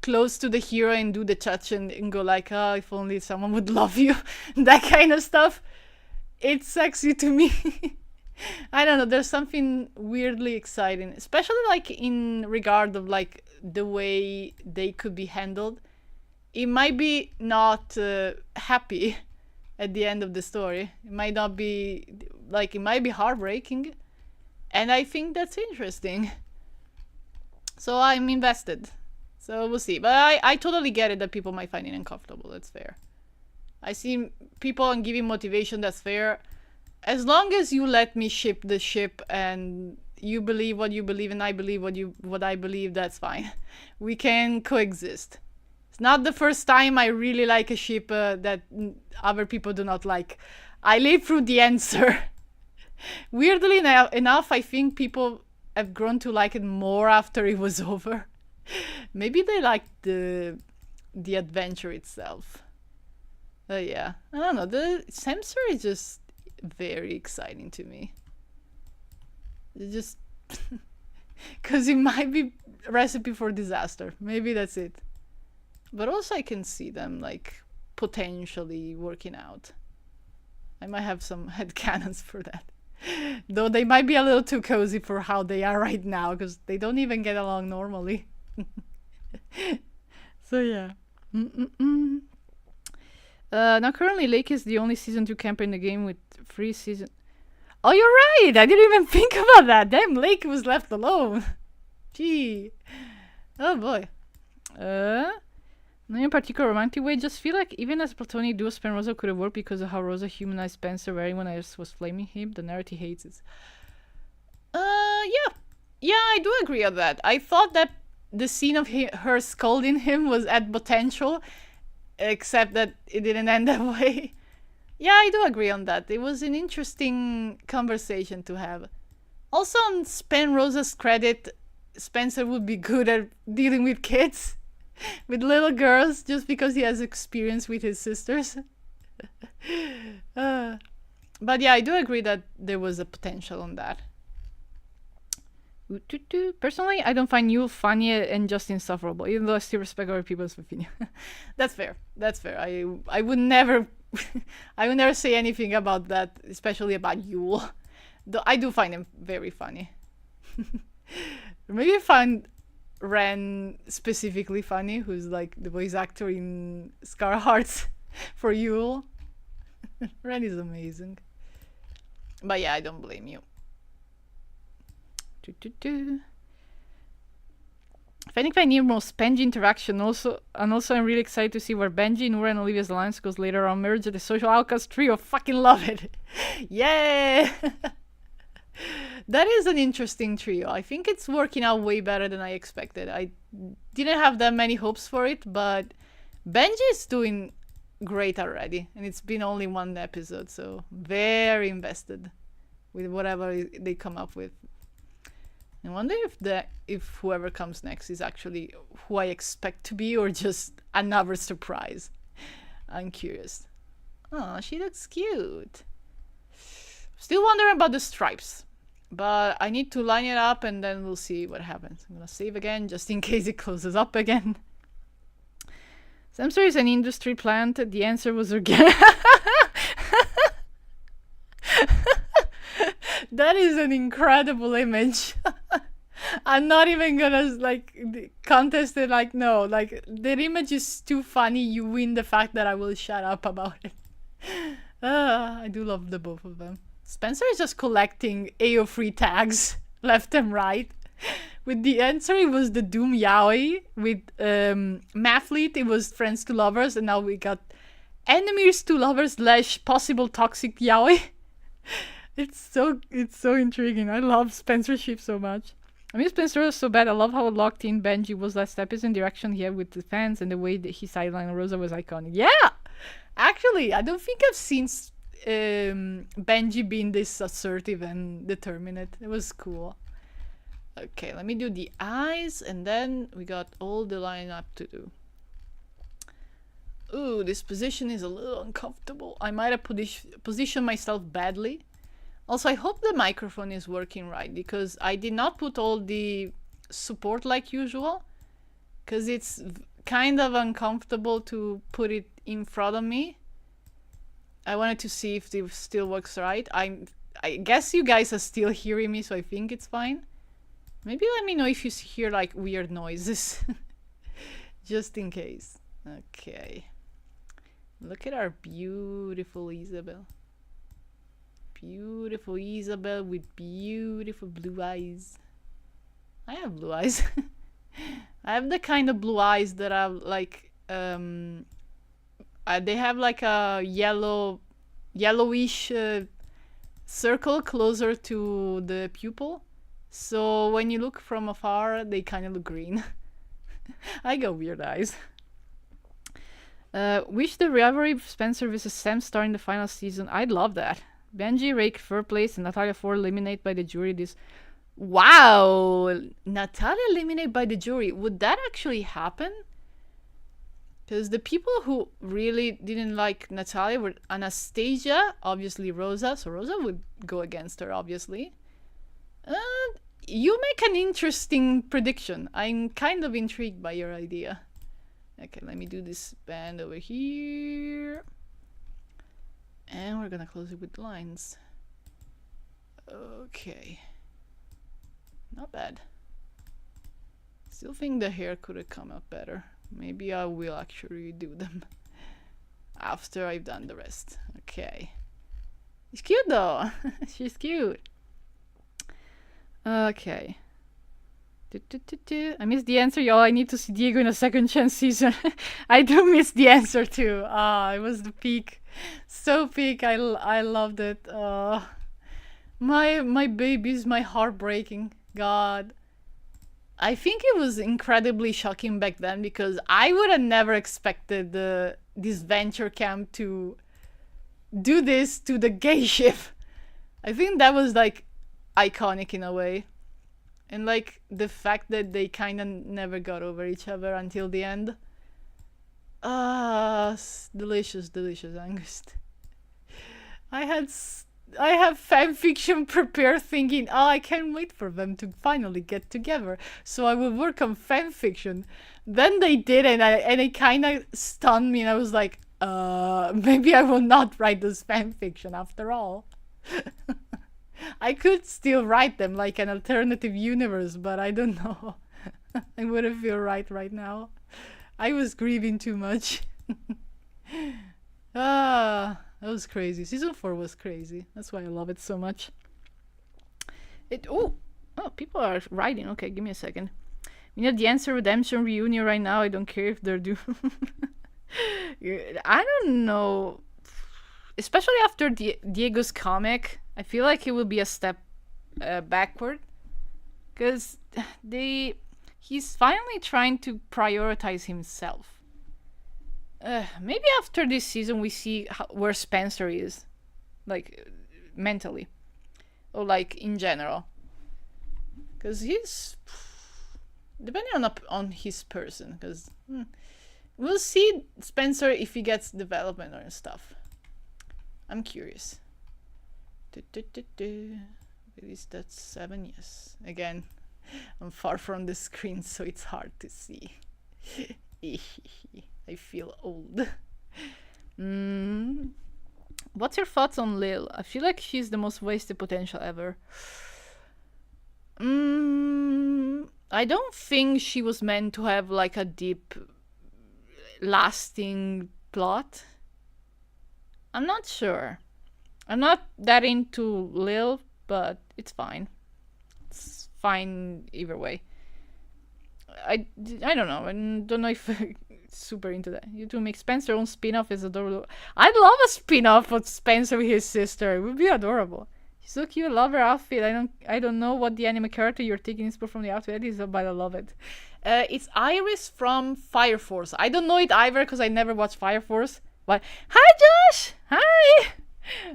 close to the hero and do the touch and go like, oh, if only someone would love you. That kind of stuff. It's sexy to me. I don't know, there's something weirdly exciting, especially like in regard of like the way they could be handled. It might be not happy at the end of the story. It might not be, like, it might be heartbreaking. And I think that's interesting. So I'm invested. So we'll see. But I totally get it that people might find it uncomfortable. That's fair. I see people and giving motivation, that's fair. As long as you let me ship the ship and you believe what you believe and I believe what I believe, that's fine. We can coexist. It's not the first time I really like a ship that other people do not like. I live through the answer. Weirdly enough, I think people have grown to like it more after it was over. Maybe they liked the adventure itself. Yeah, I don't know. The Samsung is just very exciting to me. It's just because it might be a recipe for disaster. Maybe that's it. But also I can see them like potentially working out. I might have some headcanons for that. Though they might be a little too cozy for how they are right now, because they don't even get along normally. So yeah. Now currently Lake is the only season 2 camper in the game with 3 seasons. Oh, you're right! I didn't even think about that! Damn, Lake was left alone. Gee. Oh boy. Not in a particular romantic way, just feel like even as platonic duo, Spen Rosa could have worked because of how Rosa humanized Spencer where everyone else was flaming him. The narrative hates it. Yeah. Yeah, I do agree on that. I thought that the scene of her scolding him was at potential, except that it didn't end that way. Yeah, I do agree on that. It was an interesting conversation to have. Also, on Spen Rosa's credit, Spencer would be good at dealing with kids. With little girls, just because he has experience with his sisters. But yeah, I do agree that there was a potential on that. Personally, I don't find Yule funny and just insufferable, even though I still respect other people's opinion. That's fair. That's fair. I would never I would never say anything about that, especially about Yule. Though I do find him very funny. Maybe I find Ren specifically funny, who's like the voice actor in Scar Hearts for Yule. Ren is amazing. But yeah, I don't blame you. If anything, I need more Benji interaction. Also I'm really excited to see where Benji, Nura, and Olivia's alliance goes later on. Merge the social outcast trio. Fucking love it. Yeah. That is an interesting trio. I think it's working out way better than I expected. I didn't have that many hopes for it, but Benji is doing great already. And it's been only 1 episode, so very invested with whatever they come up with. I wonder if whoever comes next is actually who I expect to be or just another surprise. I'm curious. Oh, she looks cute. Still wondering about the stripes. But I need to line it up and then we'll see what happens. I'm gonna save again just in case it closes up again. Samsung is an industry plant. The answer was organic. That is an incredible image. I'm not even gonna like contest it. Like, no, like the image is too funny. You win the fact that I will shut up about it. I do love the both of them. Spencer is just collecting AO3 tags left and right. With the answer, it was the Doom Yaoi. With Mathlete, it was Friends to Lovers, and now we got Enemies to Lovers / possible toxic Yaoi. It's so intriguing. I love Spencer's ship so much. I mean, Spencer was so bad. I love how locked in Benji was last episode, and the direction he had with the fans, and the way that he sidelined Rosa was iconic. Yeah! Actually, I don't think I've seen Benji being this assertive and determined. It was cool. Okay, let me do the eyes, and then we got all the lineup to do. Ooh, this position is a little uncomfortable. I might have positioned myself badly. Also, I hope the microphone is working right, because I did not put all the support like usual, because it's kind of uncomfortable to put it in front of me. I wanted to see if it still works right. I guess you guys are still hearing me, so I think it's fine. Maybe let me know if you hear like weird noises. Just in case. Okay. Look at our beautiful Isabel. Beautiful Isabel with beautiful blue eyes. I have blue eyes. I have the kind of blue eyes that are like they have like a yellowish circle closer to the pupil, So when you look from afar, they kind of look green. I got weird eyes. Wish the rivalry Spencer vs Sam star in the final season. I'd love that. Benji rake third place and Natalia 4 eliminated by the jury this. Wow! Natalia eliminated by the jury. Would that actually happen? Because the people who really didn't like Natalia were Anastasia, obviously Rosa. So Rosa would go against her, obviously. You make an interesting prediction. I'm kind of intrigued by your idea. Okay, let me do this band over here. And we're gonna close it with lines. Okay. Not bad. Still think the hair could have come out better. Maybe I will actually do them after I've done the rest. Okay. She's cute though. She's cute. Okay. I missed the answer, y'all. I need to see Diego in a second chance season. I do miss the answer too. It was the peak. So peak. I loved it. My babies, my heart breaking. God. I think it was incredibly shocking back then because I would have never expected this Disventure Camp to do this to the gay ship. I think that was like iconic in a way. And like the fact that they kind of never got over each other until the end. Delicious, delicious angst. I have fanfiction prepared thinking, I can't wait for them to finally get together. So I will work on fanfiction. Then they did and it kind of stunned me and I was like, maybe I will not write this fanfiction after all. I could still write them like an alternative universe, but I don't know. I wouldn't feel right now. I was grieving too much. That was crazy. Season 4 was crazy. That's why I love it so much. Oh, people are writing. Okay, give me a second. We need the Answer Redemption reunion right now. I don't care if they're due. I don't know. Especially after Diego's comic, I feel like it will be a step backward. Because he's finally trying to prioritize himself. Maybe after this season we see where Spencer is. Like, mentally. Or like, in general. Because he's... depending on his person. Because we'll see Spencer if he gets development or stuff. I'm curious. At least that's 7, yes. Again, I'm far from the screen, so it's hard to see. I feel old. What's your thoughts on Lil? I feel like she's the most wasted potential ever. I don't think she was meant to have like a deep, lasting plot. I'm not sure. I'm not that into Lil, but it's fine. It's fine either way. I don't know. I don't know if I'm super into that. You two make Spencer own spin-off is adorable. I'd love a spin-off of Spencer with his sister. It would be adorable. She's so cute. I love her outfit. I don't know what the anime character you're taking inspiration from the outfit is, but I love it. It's Iris from Fire Force. I don't know it either because I never watched Fire Force. But hi Josh! Hi!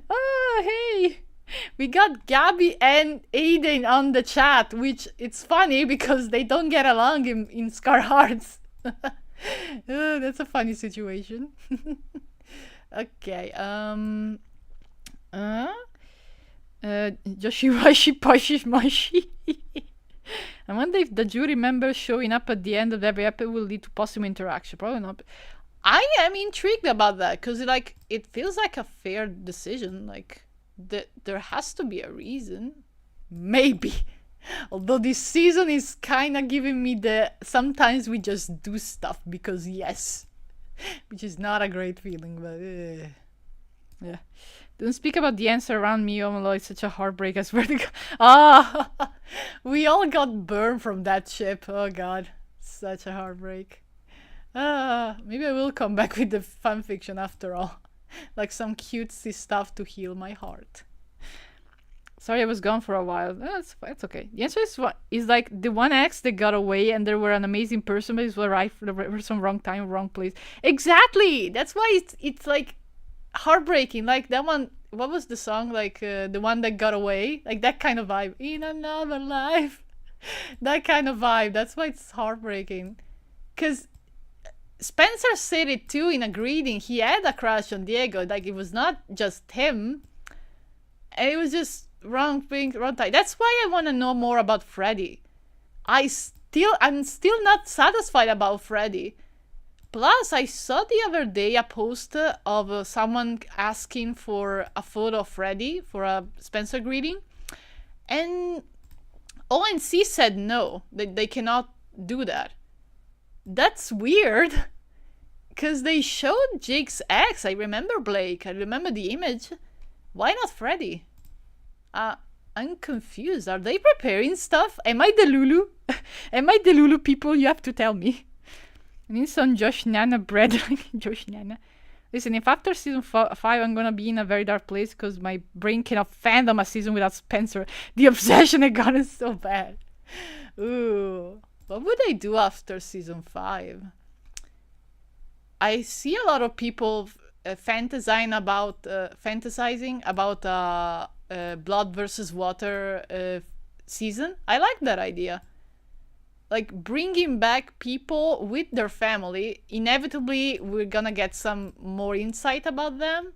Oh hey! We got Gabby and Aiden on the chat, which it's funny because they don't get along in Scar Hearts. That's a funny situation. Okay, Joshiwashi Poshi Moshi. I wonder if the jury members showing up at the end of every episode will lead to possible interaction. Probably not. I am intrigued about that because like it feels like a fair decision. Like there has to be a reason. Maybe. Although this season is kind of giving me the sometimes we just do stuff because yes. Which is not a great feeling, but yeah. Don't speak about the answer around me, Omolo. It's such a heartbreak, I swear to God. We all got burned from that ship. Oh God. Such a heartbreak. Maybe I will come back with the fanfiction after all. Like some cutesy stuff to heal my heart. Sorry, I was gone for a while. No, it's okay. The answer is like the one ex that got away and they were an amazing person, but it was right for some wrong time, wrong place. Exactly. That's why it's like heartbreaking. Like that one. What was the song? Like the one that got away. Like that kind of vibe. In another life. That kind of vibe. That's why it's heartbreaking. Cause Spencer said it too in a greeting. He had a crush on Diego. Like it was not just him. And it was just wrong thing, wrong time. That's why I want to know more about Freddy. I'm still not satisfied about Freddy. Plus, I saw the other day a post of someone asking for a photo of Freddy for a Spencer greeting, and ONC said no, they cannot do that. That's weird, because they showed Jake's ex. I remember Blake. I remember the image. Why not Freddy? I'm confused. Are they preparing stuff? Am I the Lulu? Am I the Lulu people? You have to tell me. I need some Josh Nana bread. Josh Nana. Listen, if after season 5 I'm gonna be in a very dark place because my brain cannot fandom a season without Spencer, the obsession I got is so bad. Ooh. What would I do after season 5? I see a lot of people fantasizing about blood versus water season. I like that idea. Like bringing back people with their family. Inevitably, we're gonna get some more insight about them.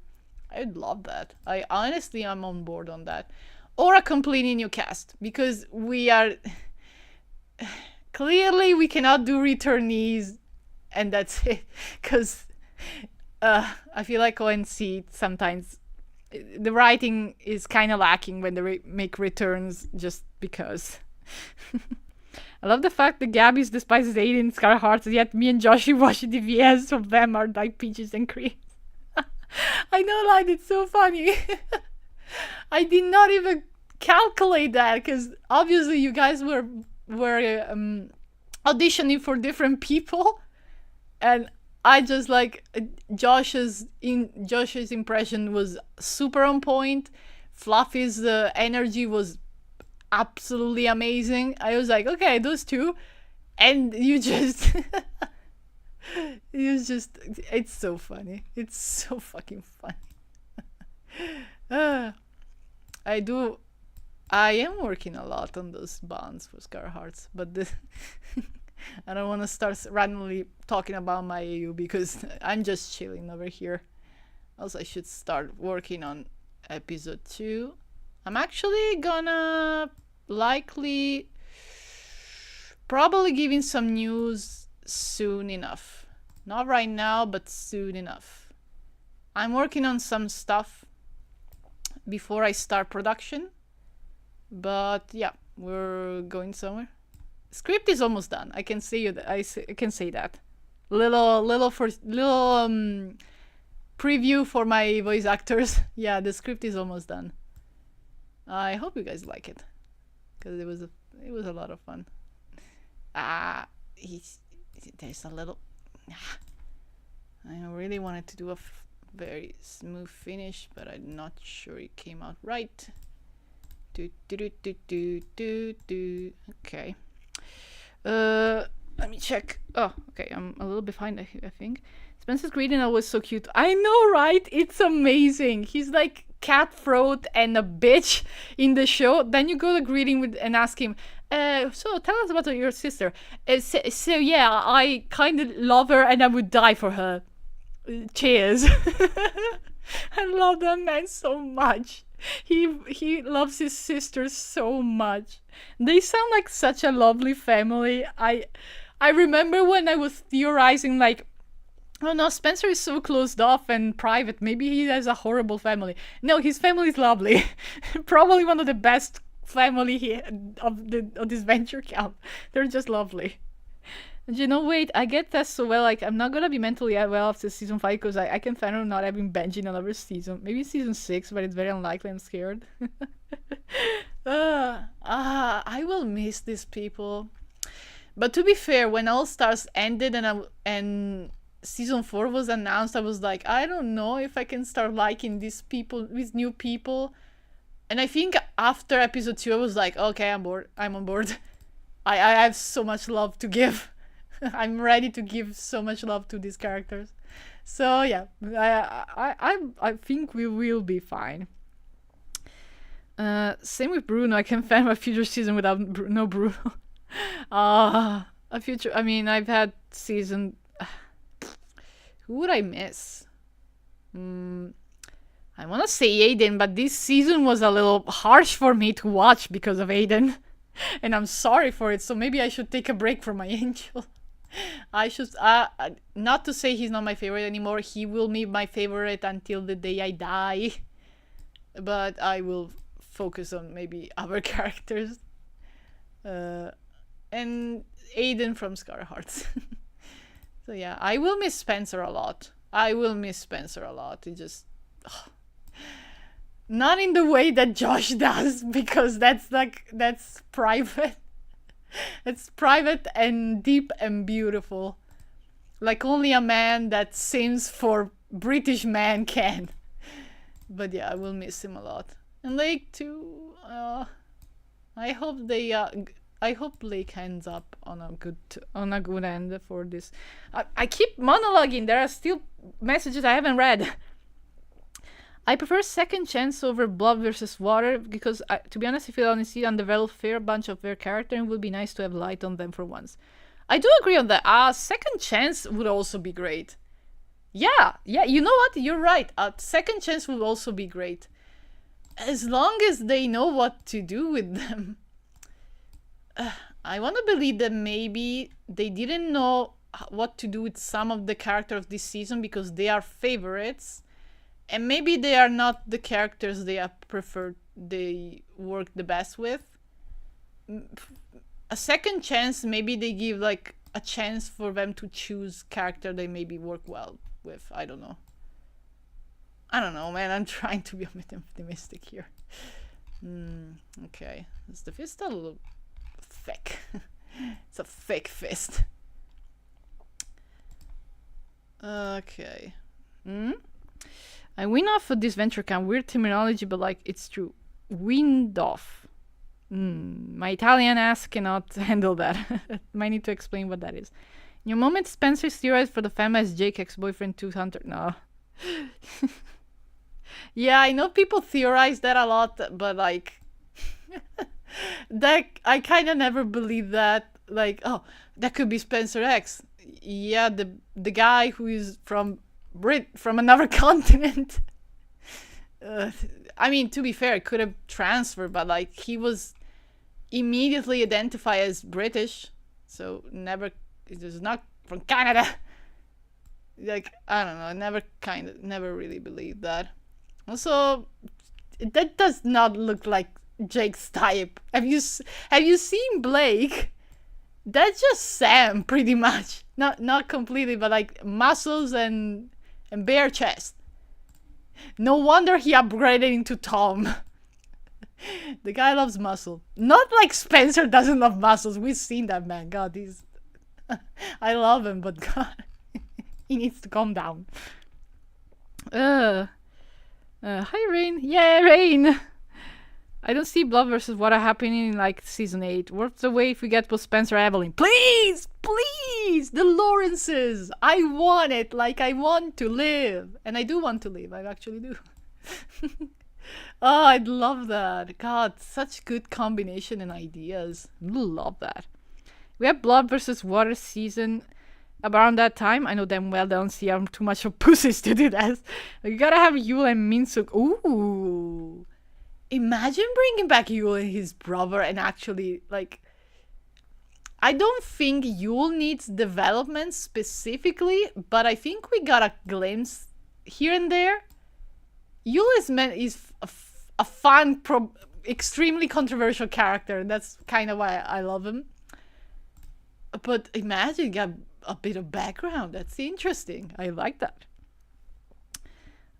I'd love that. I honestly am on board on that. Or a completely new cast, because we are clearly we cannot do returnees, and that's it. Because I feel like ONC sometimes the writing is kind of lacking when they make returns just because. I love the fact that Gabby's despises Aiden Scar Hearts, yet me and Joshi watch the VS of them are like peaches and cream. I know, like, it's so funny. I did not even calculate that, because obviously you guys were auditioning for different people, and I just like Josh's impression was super on point. Fluffy's energy was absolutely amazing. I was like, okay, those two, and you just it's so funny. It's so fucking funny. I am working a lot on those bonds for Scar Hearts, but I don't want to start randomly talking about my AU because I'm just chilling over here. Also, I should start working on episode 2. I'm actually gonna probably giving some news soon enough. Not right now, but soon enough. I'm working on some stuff before I start production. But yeah, we're going somewhere. Script is almost done. I can say that. I can say that. Little preview for my voice actors. Yeah, the script is almost done. I hope you guys like it, because it was a lot of fun. There's a little. I really wanted to do a very smooth finish, but I'm not sure it came out right. Okay. Let me check. Oh, okay. I'm a little behind, I think. Spencer's greeting was so cute. I know, right? It's amazing. He's like cutthroat and a bitch in the show. Then you go to greeting with and ask him, so tell us about your sister. So yeah, I kind of love her and I would die for her. Cheers. I love that man so much. He loves his sister so much. They sound like such a lovely family. I remember when I was theorizing, like, oh no, Spencer is so closed off and private. Maybe he has a horrible family. No, his family is lovely. Probably one of the best family of this venture camp. They're just lovely. And you know, wait, I get that so well. Like, I'm not gonna be mentally well after season 5 because I can fathom not having Benji in another season. Maybe season 6, but it's very unlikely. I'm scared. I will miss these people. But to be fair, when All Stars ended and season 4 was announced, I was like, I don't know if I can start liking these people, these new people. And I think after episode 2, I was like, okay, I'm bored. I'm on board. I have so much love to give. I'm ready to give so much love to these characters. So yeah, I think we will be fine. Same with Bruno. I can fan a future season without no Bruno. A future. I mean, I've had season. Who would I miss? I want to say Aiden, but this season was a little harsh for me to watch because of Aiden. And I'm sorry for it, so maybe I should take a break from my angel. I should, not to say he's not my favorite anymore. He will be my favorite until the day I die. But I will focus on maybe other characters. And Aiden from Scar Hearts. So yeah, I will miss Spencer a lot. It just... Not in the way that Josh does, because that's private. It's private and deep and beautiful. Like only a man that sings for British man can. But yeah, I will miss him a lot. And Lake too. I hope Lake ends up on a good end for this. I keep monologuing. There are still messages I haven't read. I prefer Second Chance over Blood versus Water because, to be honest, I feel on see undeveloped fair bunch of their character and it would be nice to have light on them for once. I do agree on that. Second Chance would also be great. Yeah, you know what? You're right. Second Chance would also be great. As long as they know what to do with them. I want to believe that maybe they didn't know what to do with some of the characters of this season because they are favorites. And maybe they are not the characters they work the best with. A second chance, maybe they give like a chance for them to choose character they maybe work well with. I don't know, man. I'm trying to be a bit optimistic here. Okay. Is the fist a little thick? It's a thick fist. Okay. I win off of Disventure Camp. Weird terminology, but like it's true. Wind off. My Italian ass cannot handle that. Might need to explain what that is. In your moment, Spencer theorized for the family as Jake ex-boyfriend Tooth Hunter. No. Yeah, I know people theorize that a lot, but like that I kind of never believe that. Like, oh, that could be Spencer X. Yeah, the guy who is from another continent. I mean, to be fair, it could have transferred, but like he was immediately identified as British, so it was not from Canada. Like, I don't know, never really believed that. Also, that does not look like Jake's type. Have you seen Blake? That's just Sam, pretty much. Not completely, but like muscles and bare chest. No wonder he upgraded into Tom. The guy loves muscle. Not like Spencer doesn't love muscles. We've seen that, man. God, he's... I love him, but God, he needs to calm down. Hi, Rain. Yeah, Rain. I don't see Blood versus Water happening in like season 8. What's the way if we get both Spencer and Evelyn? Please! The Lawrences! I want it. Like, I want to live. And I do want to live. I actually do. Oh, I'd love that. God, such good combination and ideas. Love that. We have Blood versus Water season around that time. I know damn well they don't see I'm too much of pussies to do that. You gotta have Yul and Minsuk. Ooh. Imagine bringing back Yul and his brother and actually, like... I don't think Yul needs development specifically, but I think we got a glimpse here and there. Yul is a fun, extremely controversial character. That's kind of why I love him. But imagine got a bit of background. That's interesting. I like that.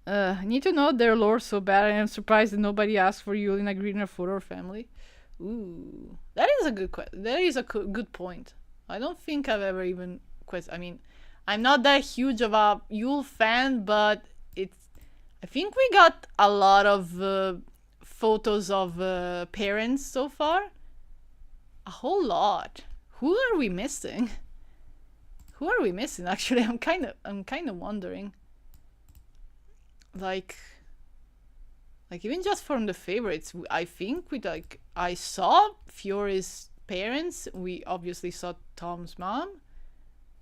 I need to know their lore so bad. I am surprised that nobody asked for Yul in a greener photo family. Ooh, that is a good question. That is a good point. I don't think I've ever even I mean, I'm not that huge of a Yul fan, but I think we got a lot of photos of parents so far? A whole lot. Who are we missing? Who are we missing? Actually, I'm kind of wondering. Like even just from the favorites, I think I saw Fiore's parents. We obviously saw Tom's mom.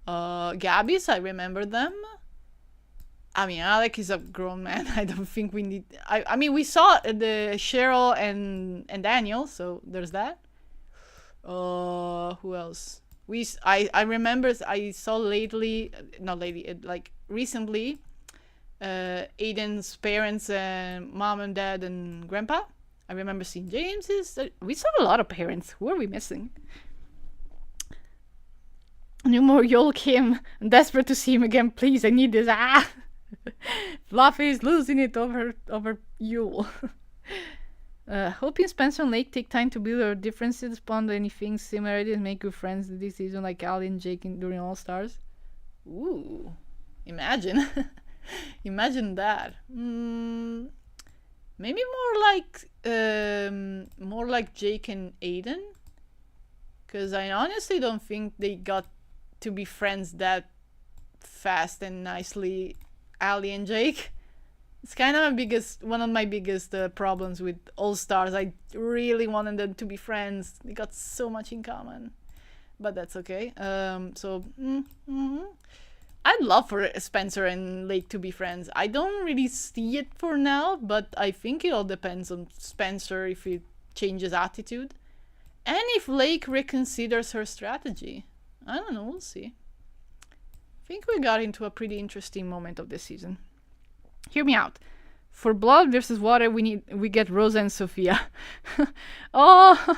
Gabby's, I remember them. I mean, Alec is a grown man. I don't think we need. I mean, we saw the Cheryl and Daniel, so there's that. Who else? I remember I saw recently, Aiden's parents and mom and dad and grandpa. I remember seeing James's. We saw a lot of parents. Who are we missing? No more Yol Kim. I'm desperate to see him again. Please, I need this. Ah! Fluffy is losing it over Yule. Hoping Spencer and Lake take time to build their differences, bond anything similarities, and make good friends this season like Ali and Jake during All Stars. Ooh, imagine. Imagine that. Maybe more like Jake and Aiden, because I honestly don't think they got to be friends that fast and nicely. Ali and Jake. It's kind of one of my biggest problems with All Stars. I really wanted them to be friends. They got so much in common, but that's okay. I'd love for Spencer and Lake to be friends. I don't really see it for now, but I think it all depends on Spencer if he changes attitude, and if Lake reconsiders her strategy. I don't know. We'll see. I think we got into a pretty interesting moment of this season. Hear me out. For Blood versus Water, we get Rosa and Sophia. Oh,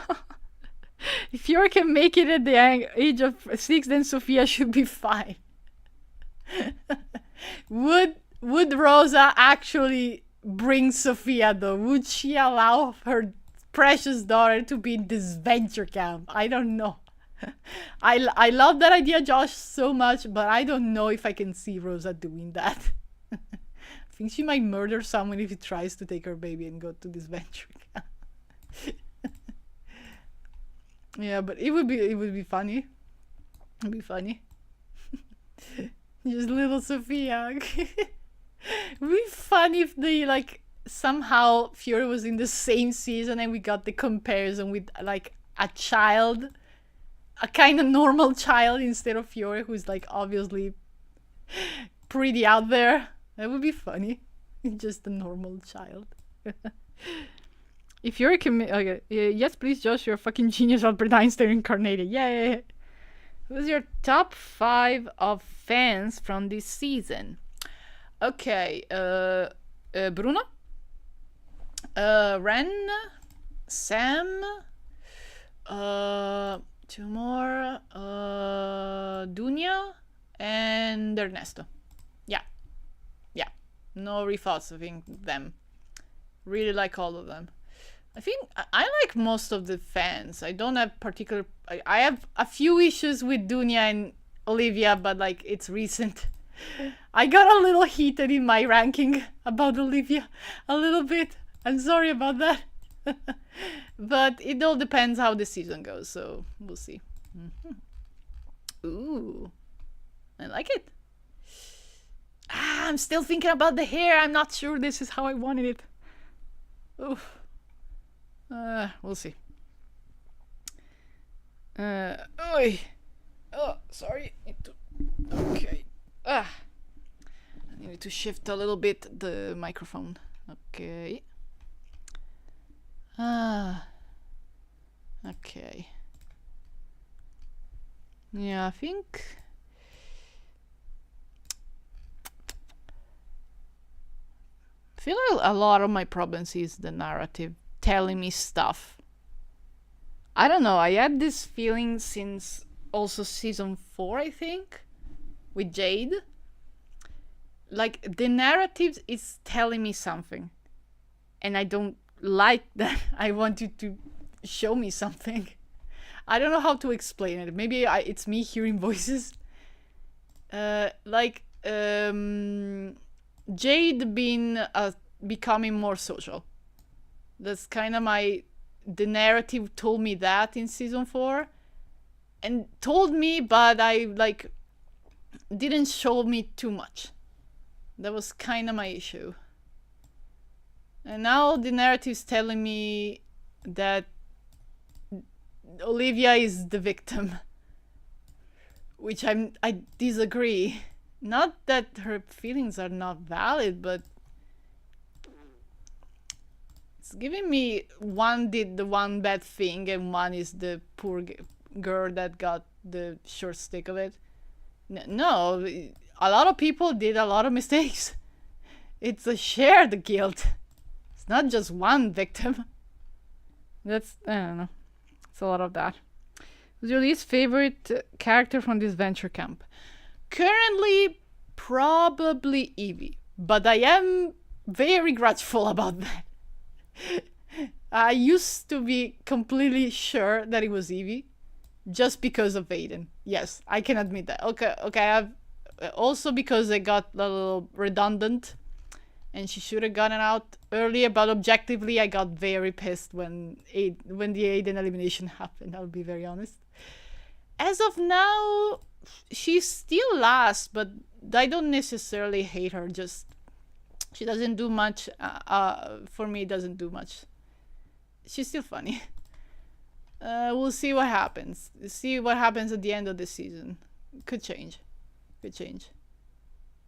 if you can make it at the age of 6, then Sophia should be fine. Would Rosa actually bring Sophia though? Would she allow her precious daughter to be in Disventure Camp? I don't know. I love that idea, Josh, so much, but I don't know if I can see Rosa doing that. I think she might murder someone if he tries to take her baby and go to this venture camp. Yeah, but it would be funny. It'd be funny. Just little Sophia. It'd be funny if they somehow Fiore was in the same season and we got the comparison with a child, a kind of normal child instead of Fiore, who's obviously pretty out there. That would be funny. Just a normal child. If you're okay, yes, please, Josh, you're a fucking genius. Albert Einstein incarnated. Yay! Who's your top 5 of fans from this season? Okay, Bruno, Ren, Sam, 2 more, Dunya, and Ernesto. Yeah, no rethoughts. I think them. Really like all of them. I think I like most of the fans. I don't have particular. I have a few issues with Dunya and Olivia, but it's recent. I got a little heated in my ranking about Olivia, a little bit. I'm sorry about that. But it all depends how the season goes, so we'll see. Ooh, I like it. I'm still thinking about the hair. I'm not sure this is how I wanted it. Oof. We'll see. Oh, sorry. Okay. I need to shift a little bit the microphone. Okay. Okay. Yeah, I think. I feel like a lot of my problems is the narrative telling me stuff. I don't know. I had this feeling since also season 4, I think, with Jade. The narrative is telling me something, and I don't like that. I want you to show me something. I don't know how to explain it. Maybe it's me hearing voices. Jade becoming more social. That's kind of the narrative told me that in season 4. And told me, but I like didn't show me too much. That was kind of my issue. And now the narrative's telling me that Olivia is the victim. Which I disagree. Not that her feelings are not valid, but it's giving me one did the one bad thing and one is the poor girl that got the short stick of it. No, a lot of people did a lot of mistakes. It's a shared guilt. It's not just one victim. That's, I don't know. It's a lot of that. Who's your least favorite character from Disventure Camp? Currently, probably Evie. But I am very grudgeful about that. I used to be completely sure that it was Evie. Just because of Aiden. Yes, I can admit that. Okay, I've also because I got a little redundant and she should have gotten out earlier, but objectively I got very pissed when the Aiden elimination happened, I'll be very honest. As of now, she's still last, but I don't necessarily hate her, just she doesn't do much, for me doesn't do much. She's still funny. We'll see what happens. See what happens at the end of the season. Could change.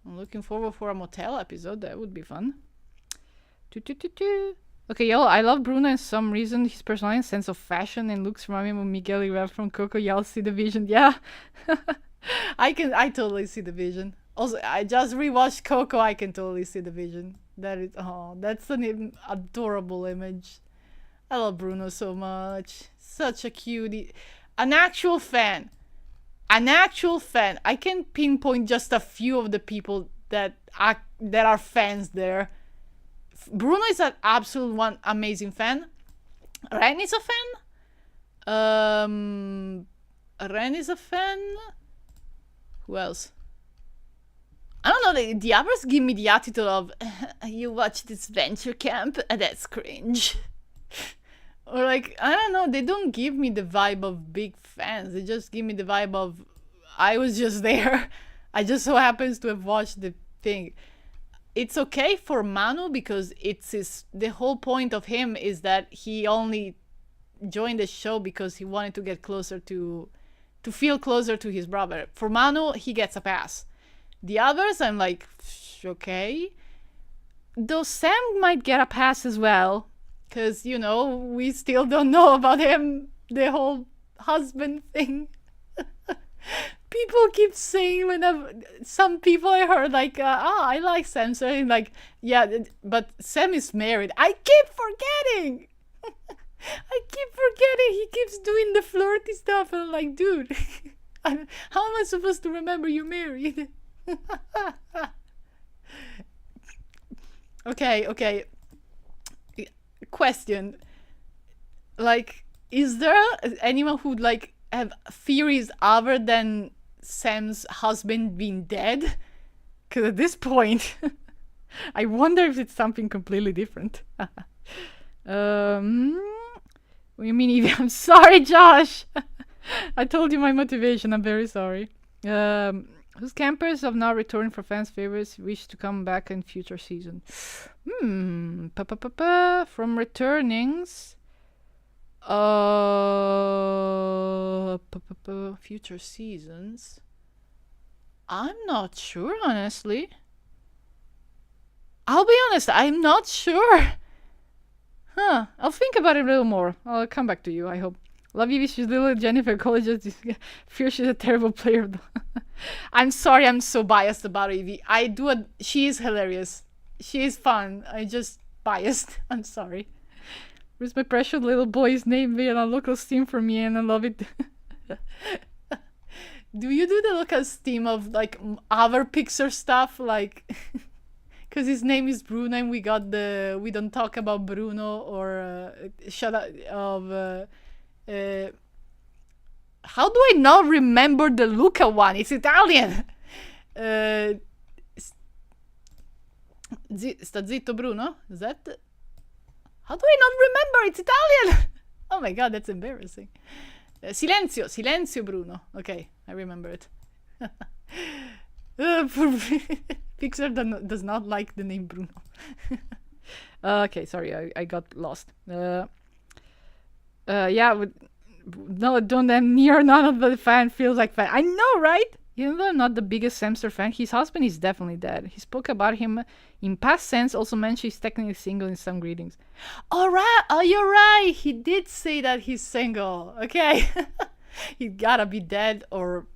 I'm looking forward for a motel episode. That would be fun. Okay, y'all, I love Bruno and some reason. His personality and sense of fashion and looks remind me of Miguel Rivera from Coco. Y'all see the vision? Yeah. I totally see the vision. Also, I just rewatched Coco. I can totally see the vision. That's an adorable image. I love Bruno so much. Such a cutie. An actual fan. I can pinpoint just a few of the people that are fans there. Bruno is an absolute one amazing fan. Ren is a fan. Who else? I don't know, the others give me the attitude of, you watch Disventure Camp? That's cringe. Or like, I don't know, they don't give me the vibe of big fans. They just give me the vibe of, I was just there. I just so happens to have watched the thing. It's okay for Manu because the whole point of him is that he only joined the show because he wanted to get closer to feel closer to his brother. For Manu, he gets a pass. The others, I'm like, okay. Though Sam might get a pass as well. Because, we still don't know about him, the whole husband thing. People keep saying some people I heard like, I like Sam. So I'm like, yeah, but Sam is married. I keep forgetting. He keeps doing the flirty stuff. And I'm like, dude, how am I supposed to remember you're married? Okay. Question, like, is there anyone who'd like have theories other than Sam's husband being dead? Because at this point I wonder if it's something completely different. What do you mean, Evie? I'm sorry, Josh. I told you my motivation. I'm very sorry. Whose campers have now returned for fans' favorites wish to come back in future season? From returnings. Future seasons. I'm not sure, honestly. I'll be honest, I'm not sure. I'll think about it a little more. I'll come back to you, I hope. Love you, she's little Jennifer College. Fear she's a terrible player. I'm sorry, I'm so biased about Evie. She is hilarious. She is fun. I just biased. I'm sorry. Where's my precious little boy's name? Be a local Steam for me, and I love it. Do you do the local Steam of like other Pixar stuff, like? Because his name is Bruno, and we got we don't talk about Bruno or shut up of. How do I not remember the Luca one? It's Italian. Sta zitto Bruno? Is that? How do I not remember? It's Italian! Oh my god, that's embarrassing. Silenzio, silenzio, Bruno. Okay, I remember it. Pixar does not like the name Bruno. Okay, sorry, I got lost. Yeah, no, don't am near none of the fan feels like fan. I know, right? Even though I'm not the biggest Samster fan, his husband is definitely dead. He spoke about him in past tense, also mentioned he's technically single in some greetings. Alright, oh, you're right. He did say that he's single. Okay. He gotta be dead or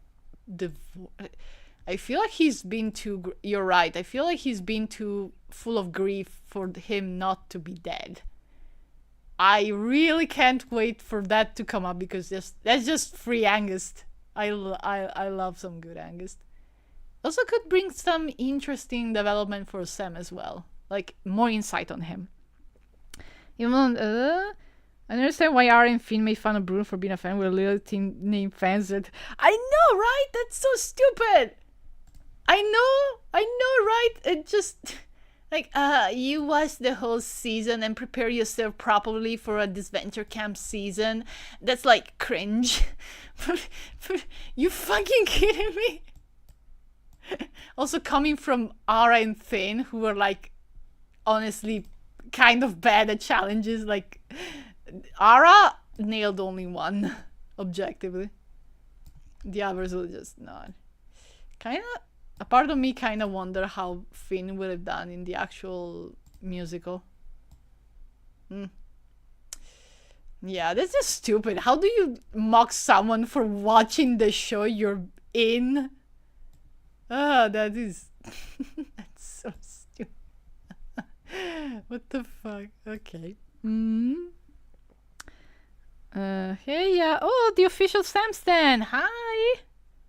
I feel like he's been too... You're right. I feel like he's been too full of grief for him not to be dead. I really can't wait for that to come up because that's just free Angus. I love some good Angus. Also could bring some interesting development for Sam as well. Like, more insight on him. Even I understand why Ara and Finn made fun of Bruno for being a fan with a little teen named fans that... I know, right? That's so stupid! I know, right? It just... Like, you watch the whole season and prepare yourself properly for a Disventure Camp season. That's like cringe. You fucking kidding me? Also coming from Ara and Finn, who were like, honestly, kind of bad at challenges. Like, Ara nailed only one, objectively. The others were just not. A part of me kind of wonder how Finn would have done in the actual musical. Yeah, that's just stupid. How do you mock someone for watching the show you're in? Ah, that is... That's so stupid. What the fuck? Okay. Hey, yeah. Oh, the official Sam Stan. Hi.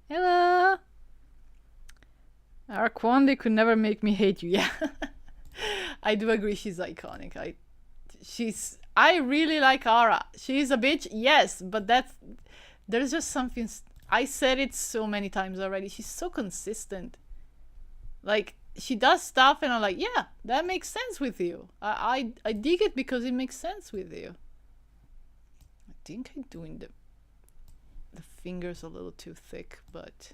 Hello. Our Quandary could never make me hate you. Yeah. I do agree she's iconic. I really like Ara. She's a bitch, yes, but there's just something... I said it so many times already. She's so consistent. Like, she does stuff and I'm like, yeah, that makes sense with you. I dig it because it makes sense with you. I think I'm doing the fingers a little too thick, but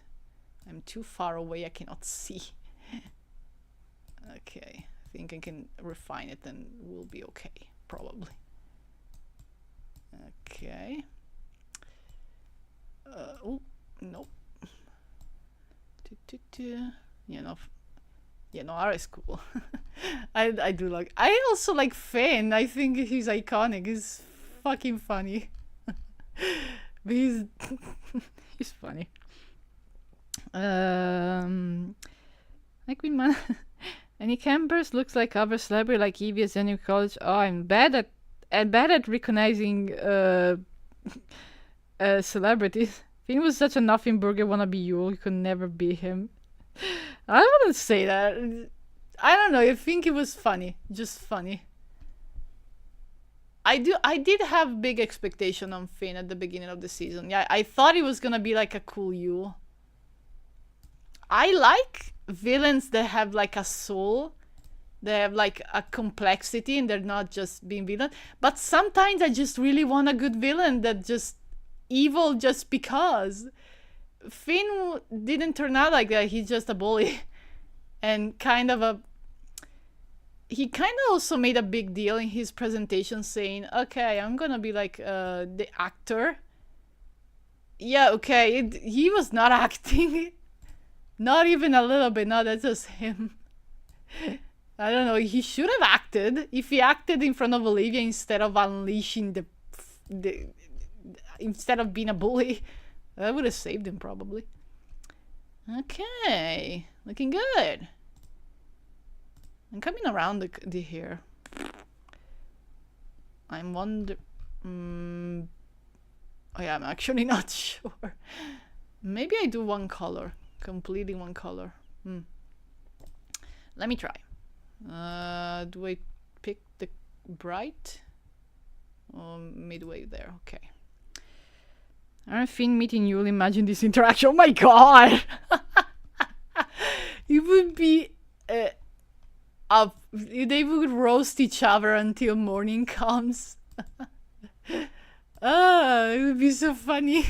I'm too far away, I cannot see. Okay, I think I can refine it and we'll be okay, probably. Okay. Oh, nope. You know, Ara is cool. I do like... I also like Finn. I think he's iconic. He's fucking funny. But he's... he's funny. Like we man... Any campers looks like other celebrity like Evie at New College. Oh, I'm bad at recognizing celebrities. Finn was such a nothing burger wannabe Yule. You could never be him. I wouldn't say that. I don't know. I think it was funny. Just funny. I did have big expectation on Finn at the beginning of the season. Yeah, I thought it was gonna be like a cool Yule. I like villains that have like a soul. They have like a complexity and they're not just being villain. But sometimes I just really want a good villain that just evil just because. Finn didn't turn out like that. He's just a bully. And kind of a... He kind of also made a big deal in his presentation saying, okay, I'm gonna be like the actor. Yeah, okay, he was not acting. Not even a little bit. No, that's just him. I don't know. He should have acted. If he acted in front of Olivia instead of unleashing instead of being a bully, that would have saved him probably. Okay, looking good. I'm coming around the hair. I'm wonder. Oh yeah, I'm actually not sure. Maybe I do one color. Completely one color. Let me try. Do I pick the bright? Or midway there, okay. I Finn meeting you'll imagine this interaction. Oh my god! It would be they would roast each other until morning comes. It would be so funny.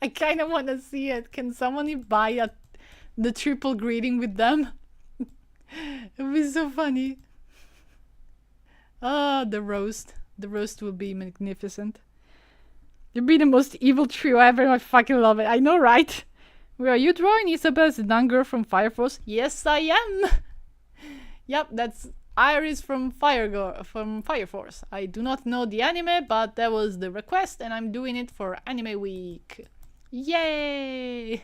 I kind of want to see it. Can someone buy the triple greeting with them? It would be so funny. The roast. The roast will be magnificent. You'd be the most evil trio ever. I fucking love it. I know, right? Where are you drawing? Isabel, the nun girl from Fire Force? Yes, I am. Yep, that's Iris from Fire Force. I do not know the anime, but that was the request, and I'm doing it for Anime Week. Yay!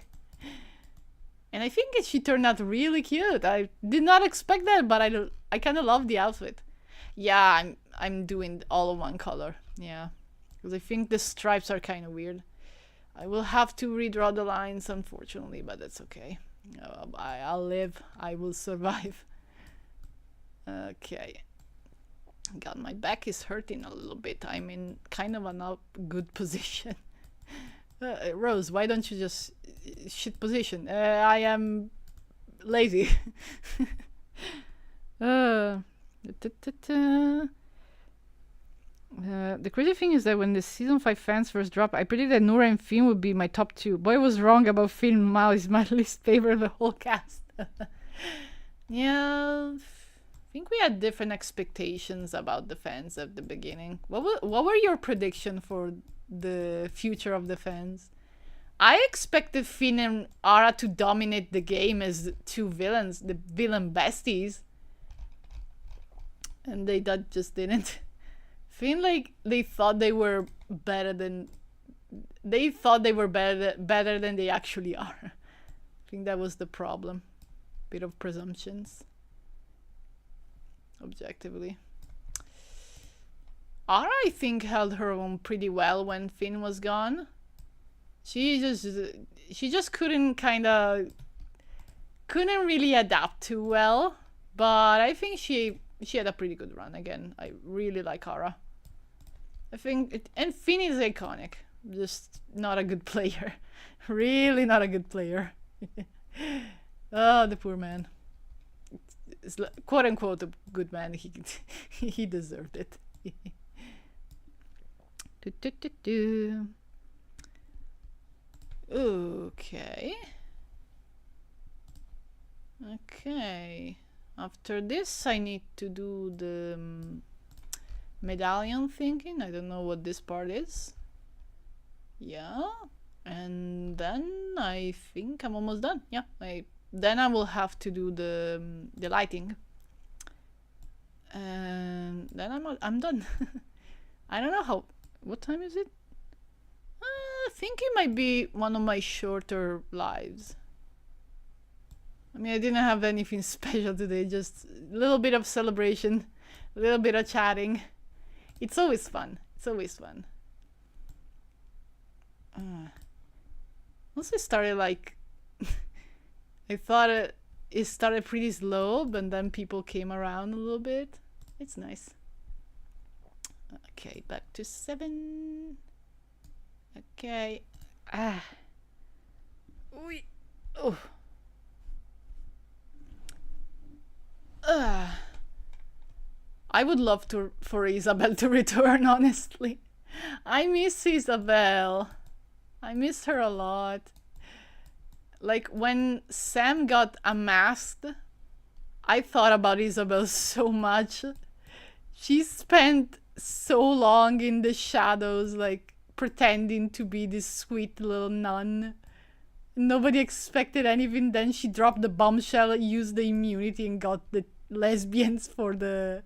And I think she turned out really cute. I did not expect that, but I kind of love the outfit. Yeah, I'm doing all of one color. Yeah, because I think the stripes are kind of weird. I will have to redraw the lines, unfortunately, but that's okay. I'll live. I will survive. Okay. God, my back is hurting a little bit. I'm in kind of a not good position. Rose, why don't you just shit position? I am lazy. The crazy thing is that when the season 5 fans first dropped, I predicted that Nora and Finn would be my top 2. Boy, I was wrong about Finn. Mao is my least favorite of the whole cast. Yeah, I think we had different expectations about the fans at the beginning. What were your predictions for the future of the fans? I expected Finn and Ara to dominate the game as two villains, the villain besties. And they just didn't. Feel like they thought they were better than they actually are. I think that was the problem. Bit of presumptions. Objectively. Ara, I think, held her own pretty well when Finn was gone. She just couldn't really adapt too well. But I think she had a pretty good run again. I really like Ara. I think and Finn is iconic. Just not a good player. Really not a good player. Oh, the poor man. It's quote unquote a good man. He deserved it. Okay. Okay. After this, I need to do the medallion thinking. I don't know what this part is. Yeah. And then I think I'm almost done. Yeah. Then I will have to do the lighting. And then I'm done. I don't know what time is it? I think it might be one of my shorter lives. I mean, I didn't have anything special today, just a little bit of celebration, a little bit of chatting. It's always fun. It's always fun. Also started like... I thought it started pretty slow, but then people came around a little bit. It's nice. Okay, back to 7. Okay. Ooh. Oh. I would love for Isabel to return, honestly. I miss Isabel. I miss her a lot. Like, when Sam got unmasked, I thought about Isabel so much. She spent so long in the shadows, like, pretending to be this sweet little nun. Nobody expected anything. Then she dropped the bombshell, used the immunity, and got the lesbians for the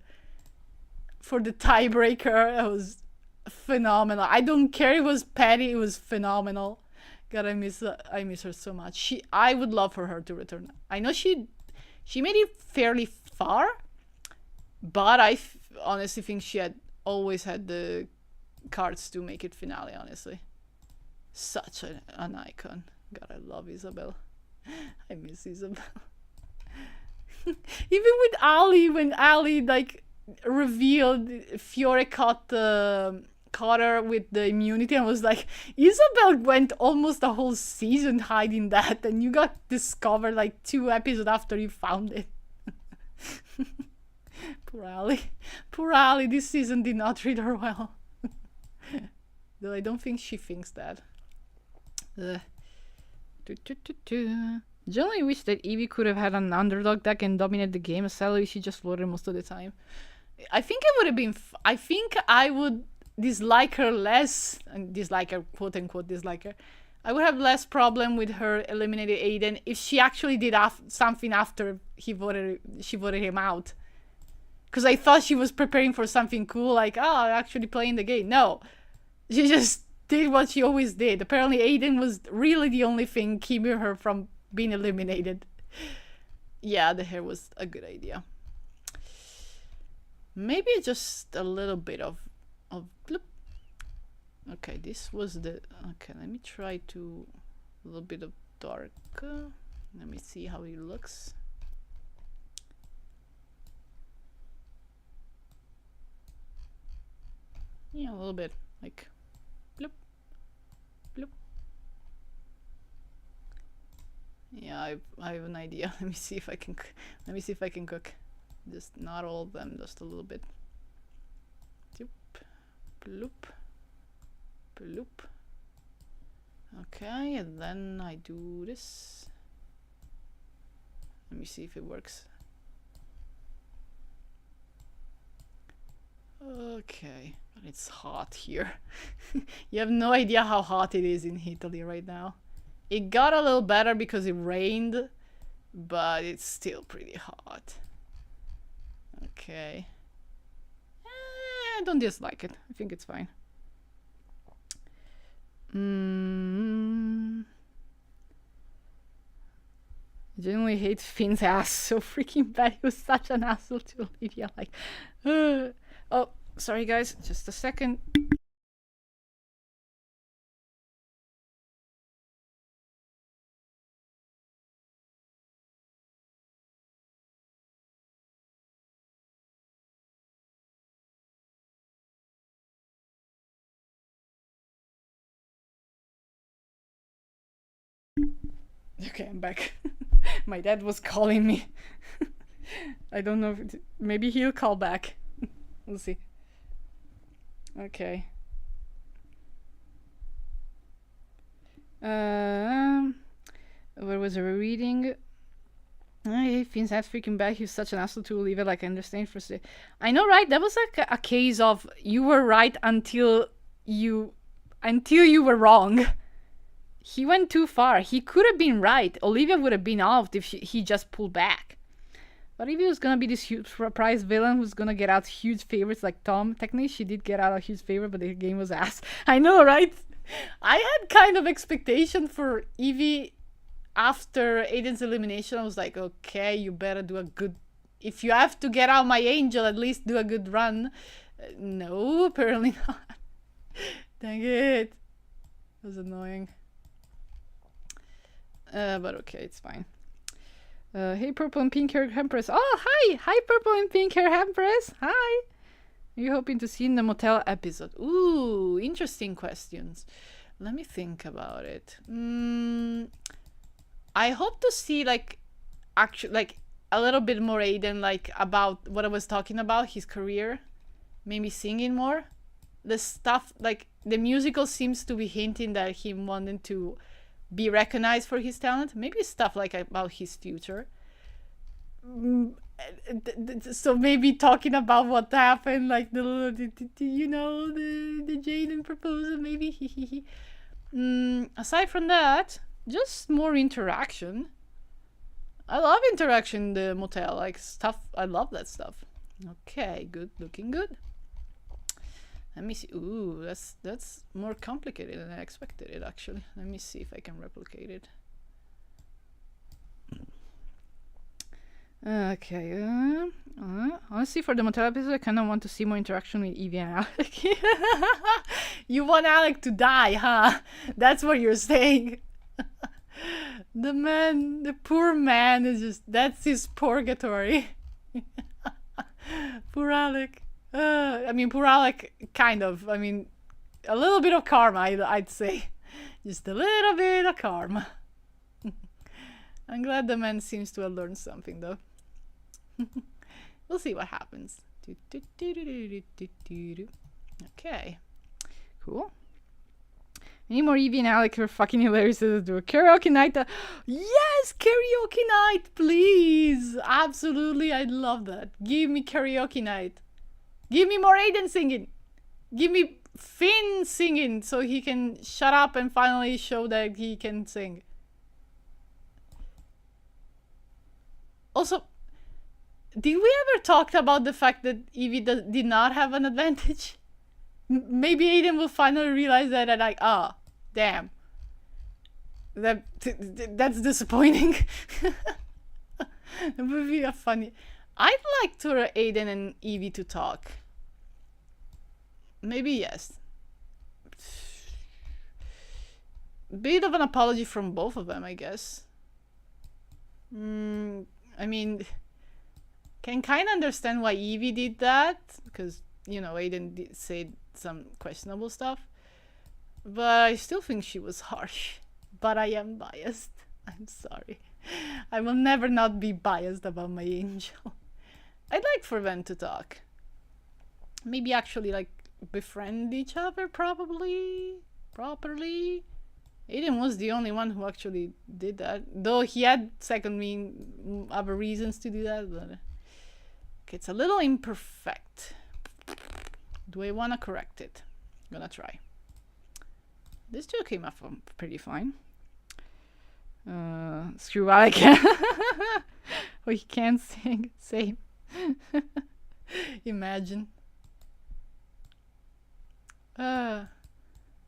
tiebreaker. It was phenomenal. I don't care. It was petty. It was phenomenal. God, I miss her so much. I would love for her to return. I know she made it fairly far, but I honestly think she had always had the cards to make it finale. Honestly, such an icon. God, I love Isabel. I miss Isabel. Even with Ali, when Ali like revealed Fiore caught her with the immunity, and was like, Isabel went almost a whole season hiding that, and you got discovered like 2 episodes after you found it. Poor Ali. Poor Ali, this season did not treat her well. Though I don't think she thinks that. Generally wish that Evie could have had an underdog deck and dominate the game. Sadly, she just floated most of the time. I think it would have been... I think I would dislike her less... dislike her, quote-unquote dislike her. I would have less problem with her eliminating Aiden if she actually did something after she voted him out. Because I thought she was preparing for something cool, like, oh, actually playing the game. No. She just did what she always did. Apparently Aiden was really the only thing keeping her from being eliminated. Yeah, the hair was a good idea. Maybe just a little bit of bloop. Okay, this was the... Okay, let me try to... A little bit of dark. Let me see how it looks. Yeah, a little bit. Like... Bloop. Bloop. Yeah, I have an idea. Let me see if I can... Let me see if I can cook. Just not all of them, just a little bit. Bloop. Bloop. Bloop. Okay, and then I do this. Let me see if it works. Okay, but it's hot here. You have no idea how hot it is in Italy right now. It got a little better because it rained, but it's still pretty hot. Okay. I don't dislike it. I think it's fine. I genuinely hate Finn's ass so freaking bad. He was such an asshole to Olivia. Like, oh, sorry guys, just a second. Okay, I'm back. My dad was calling me. I don't know if maybe he'll call back. We'll see. Okay. Where was I reading? Hey, Finn's ass freaking bad. He was such an asshole to Olivia. Like, I understand for... I know, right? That was like a case of you were right until you were wrong. He went too far. He could have been right. Olivia would have been out if he just pulled back. But if he was gonna be this huge surprise villain who's gonna get out huge favorites like Tom, technically she did get out a huge favorite, but the game was ass. I know, right? I had kind of expectation for Evie after Aiden's elimination. I was like, okay, you better do a good... If you have to get out my angel, at least do a good run. No, apparently not. Dang it. That was annoying. But okay, it's fine. Hey, purple and pink hair Empress. Oh, hi! Hi, purple and pink hair Empress. Hi! You're hoping to see in the motel episode. Ooh, interesting questions. Let me think about it. I hope to see, like, actually, like, a little bit more Aiden, like, about what I was talking about, his career. Maybe singing more. The stuff, like, the musical seems to be hinting that he wanted to be recognized for his talent. Maybe stuff like about his future. So maybe talking about what happened, like the you know, the Jaden proposal, maybe. Aside from that, just more interaction. I love interaction in the motel, like stuff. I love that stuff. Okay, good, looking good. Let me see. Ooh, that's more complicated than I expected it, actually. Let me see if I can replicate it. Okay. Honestly, for the motel episode, I kind of want to see more interaction with Evie and Alec. You want Alec to die, huh? That's what you're saying. The poor man is just... That's his purgatory. Poor Alec. I mean, poor Alec, kind of. I mean, a little bit of karma, I'd say. Just a little bit of karma. I'm glad the man seems to have learned something, though. We'll see what happens. Okay. Cool. Any more Evie and Alec are fucking hilarious to do a karaoke night? Yes, karaoke night, please. Absolutely, I'd love that. Give me karaoke night. Give me more Aiden singing. Give me Finn singing so he can shut up and finally show that he can sing. Also, did we ever talk about the fact that Evie did not have an advantage? Maybe Aiden will finally realize that and like, ah, oh, damn. That's disappointing. It would be a funny... I'd like to Aiden and Evie to talk. Maybe yes. Bit of an apology from both of them, I guess. I mean, can kind of understand why Evie did that, because, you know, Aiden did say some questionable stuff. But I still think she was harsh. But I am biased. I'm sorry. I will never not be biased about my angel. I'd like for them to talk. Maybe actually, like, befriend each other, probably. Properly. Aiden was the only one who actually did that. Though he had, secondly, other reasons to do that. But okay, it's a little imperfect. Do I want to correct it? I'm gonna try. This two came up pretty fine. Screw Alec. Oh, he can't sing. Same. Imagine. I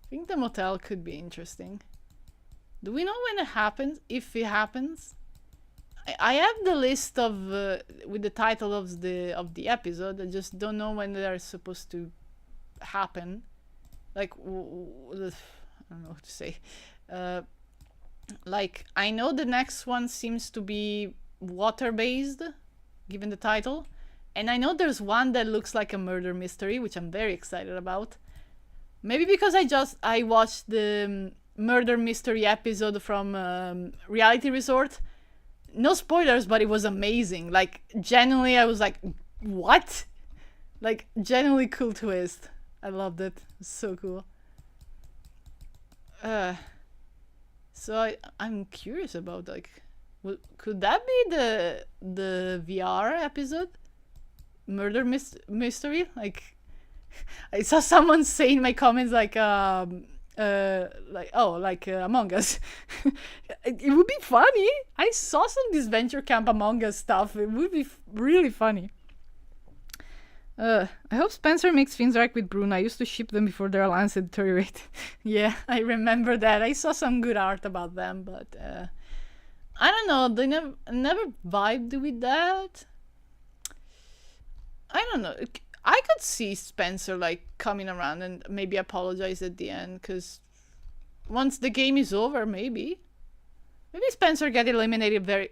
think the motel could be interesting. Do we know when it happens? If it happens? I have the list of with the title of the episode. I just don't know when they are supposed to happen. Like, I don't know what to say. Like, I know the next one seems to be water-based, given the title. And I know there's one that looks like a murder mystery, which I'm very excited about. Maybe because I watched the murder mystery episode from Reality Resort. No spoilers, but it was amazing. Like, genuinely, I was like, what? Like, genuinely cool twist. I loved it. It was so cool. So I'm curious about, like, could that be the VR episode? Murder mystery? Like, I saw someone say in my comments, like, Among Us. It would be funny. I saw some Disventure Camp Among Us stuff. It would be really funny. I hope Spencer makes things right with Bruna. I used to ship them before their alliance had deteriorated. Yeah, I remember that. I saw some good art about them, but I don't know. They never vibed with that. I don't know. I could see Spencer, like, coming around and maybe apologize at the end, because once the game is over, maybe Spencer get eliminated very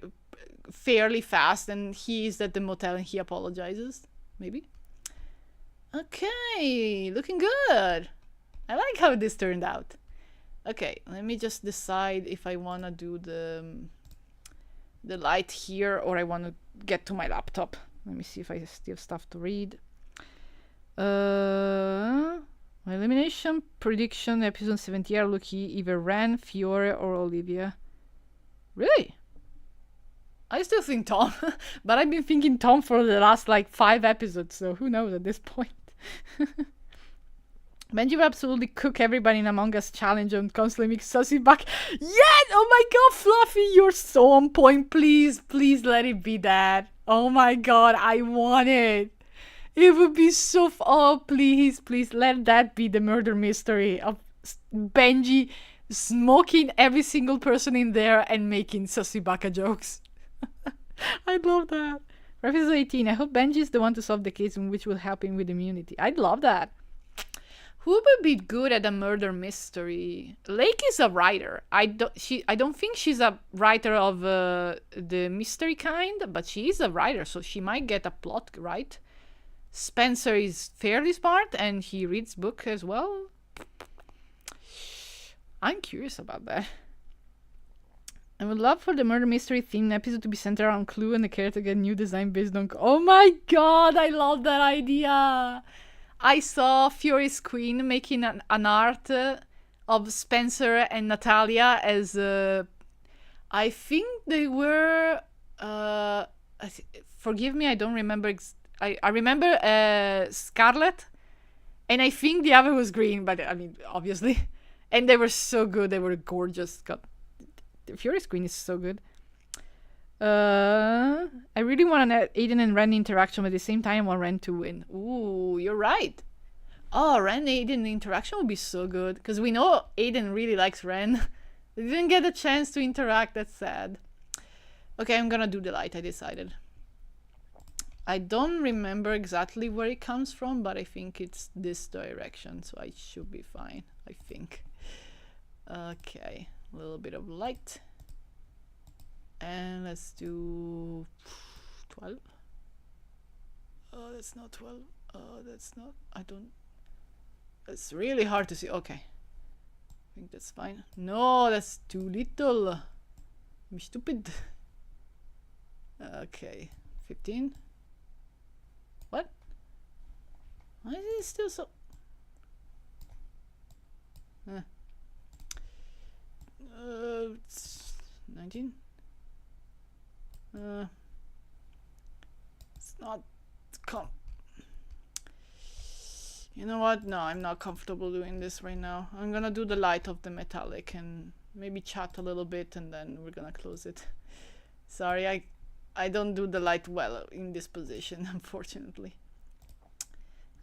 fairly fast and he's at the motel and he apologizes. Maybe. Okay, looking good. I like how this turned out. Okay, let me just decide if I want to do the light here or I want to get to my laptop. Let me see if I still have stuff to read. My elimination prediction episode 70 are lucky either Ren, Fiore, or Olivia. Really? I still think Tom, but I've been thinking Tom for the last like 5 episodes, so who knows at this point. Benji will absolutely cook everybody in Among Us challenge and constantly make Sussy back. Yeah! Oh my god, Fluffy, you're so on point. Please, please let it be that. Oh my god, I want it. It would be so oh, please, please, let that be the murder mystery of Benji smoking every single person in there and making Sussy Baka jokes. I'd love that. Episode 18. I hope Benji is the one to solve the case, which will help him with immunity. I'd love that. Who would be good at a murder mystery? Lake is a writer. I don't think she's a writer of the mystery kind, but she is a writer, so she might get a plot right. Spencer is fairly smart, and he reads book as well. I'm curious about that. I would love for the murder mystery themed episode to be centered around Clue and the character get new design based on... Oh my god, I love that idea! I saw Fury's Queen making an art of Spencer and Natalia as... I think they were... forgive me, I don't remember... I remember Scarlet, and I think the other was green, but I mean, obviously. And they were so good, they were gorgeous. God, Fury's Queen is so good. I really want an Aiden and Ren interaction, but at the same time I want Ren to win. Ooh, you're right. Oh, Ren Aiden interaction would be so good, because we know Aiden really likes Ren. They didn't get a chance to interact, that's sad. Okay, I'm gonna do the light, I decided. I don't remember exactly where it comes from, but I think it's this direction, so I should be fine, I think. Okay, a little bit of light. And let's do 12. Oh, that's not 12. Oh, that's not, I don't, it's really hard to see. Okay, I think that's fine. No, that's too little. I'm stupid. Okay, 15. What? Why is it still so... 19? It's not... You know what? No, I'm not comfortable doing this right now. I'm gonna do the light of the metallic and maybe chat a little bit and then we're gonna close it. Sorry, I don't do the light well in this position, unfortunately.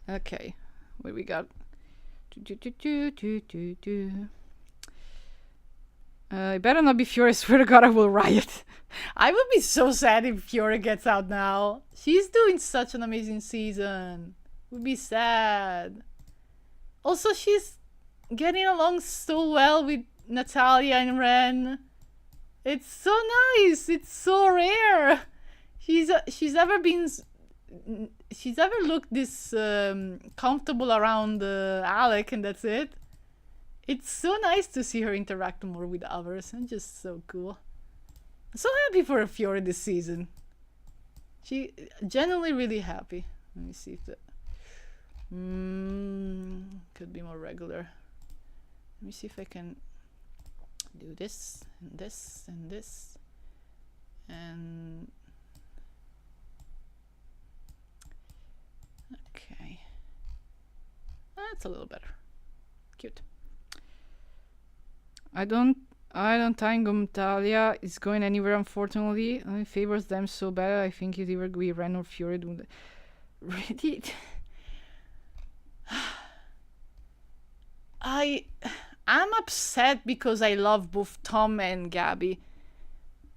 Okay, what we got? I better not be Fiora. I swear to God, I will riot. I would be so sad if Fiora gets out now. She's doing such an amazing season. Would be sad. Also, she's getting along so well with Natalia and Ren. It's so nice. It's so rare. She's ever looked this comfortable around Alec, and that's it. It's so nice to see her interact more with others, and just so cool. I'm so happy for Fiora this season. She genuinely really happy. Let me see if the could be more regular. Let me see if I can do this and this and this and okay, that's a little better. Cute. I don't think Talia is going anywhere, unfortunately. It favors them so bad. I think it's either we Ren or Fury doing that. Really? I'm upset because I love both Tom and Gabby.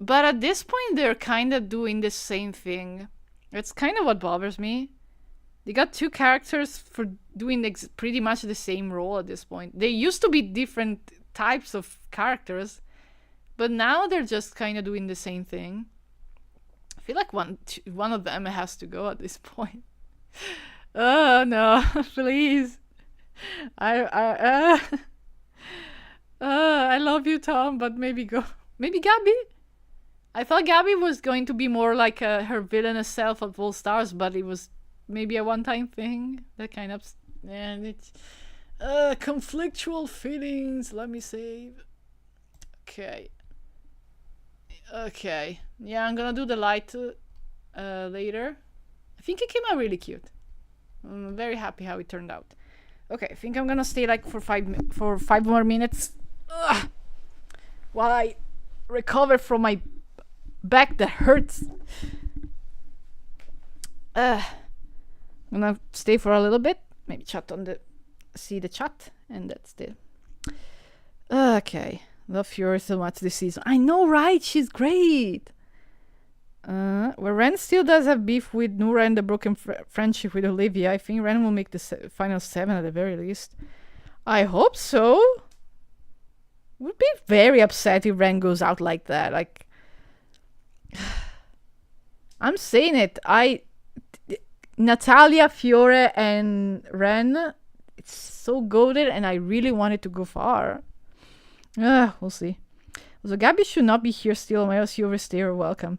But at this point, they're kind of doing the same thing. It's kind of what bothers me. They got two characters for doing pretty much the same role at this point. They used to be different types of characters, but now they're just kind of doing the same thing. I feel like one of them has to go at this point. Oh no, please. I love you, Tom, but maybe go. Maybe Gabby? I thought Gabby was going to be more like her villainous self of All Stars, but it was maybe a one-time thing. That kind of... And it's... conflictual feelings. Let me save. Okay. Okay. Yeah, I'm gonna do the light later. I think it came out really cute. I'm very happy how it turned out. Okay, I think I'm gonna stay like for 5 more minutes while I recover from my back that hurts. I'm gonna stay for a little bit. Maybe chat on the... see the chat, and that's it. Okay. Love Fiora so much this season. I know, right? She's great. Well, Ren still does have beef with Nura and the broken friendship with Olivia. I think Ren will make the final 7 at the very least. I hope so. Would be very upset if Ren goes out like that. Like, I'm saying it. Natalia, Fiora, and Ren, it's so goated, and I really want it to go far. We'll see. So Gabby should not be here still. My else you overstay her welcome.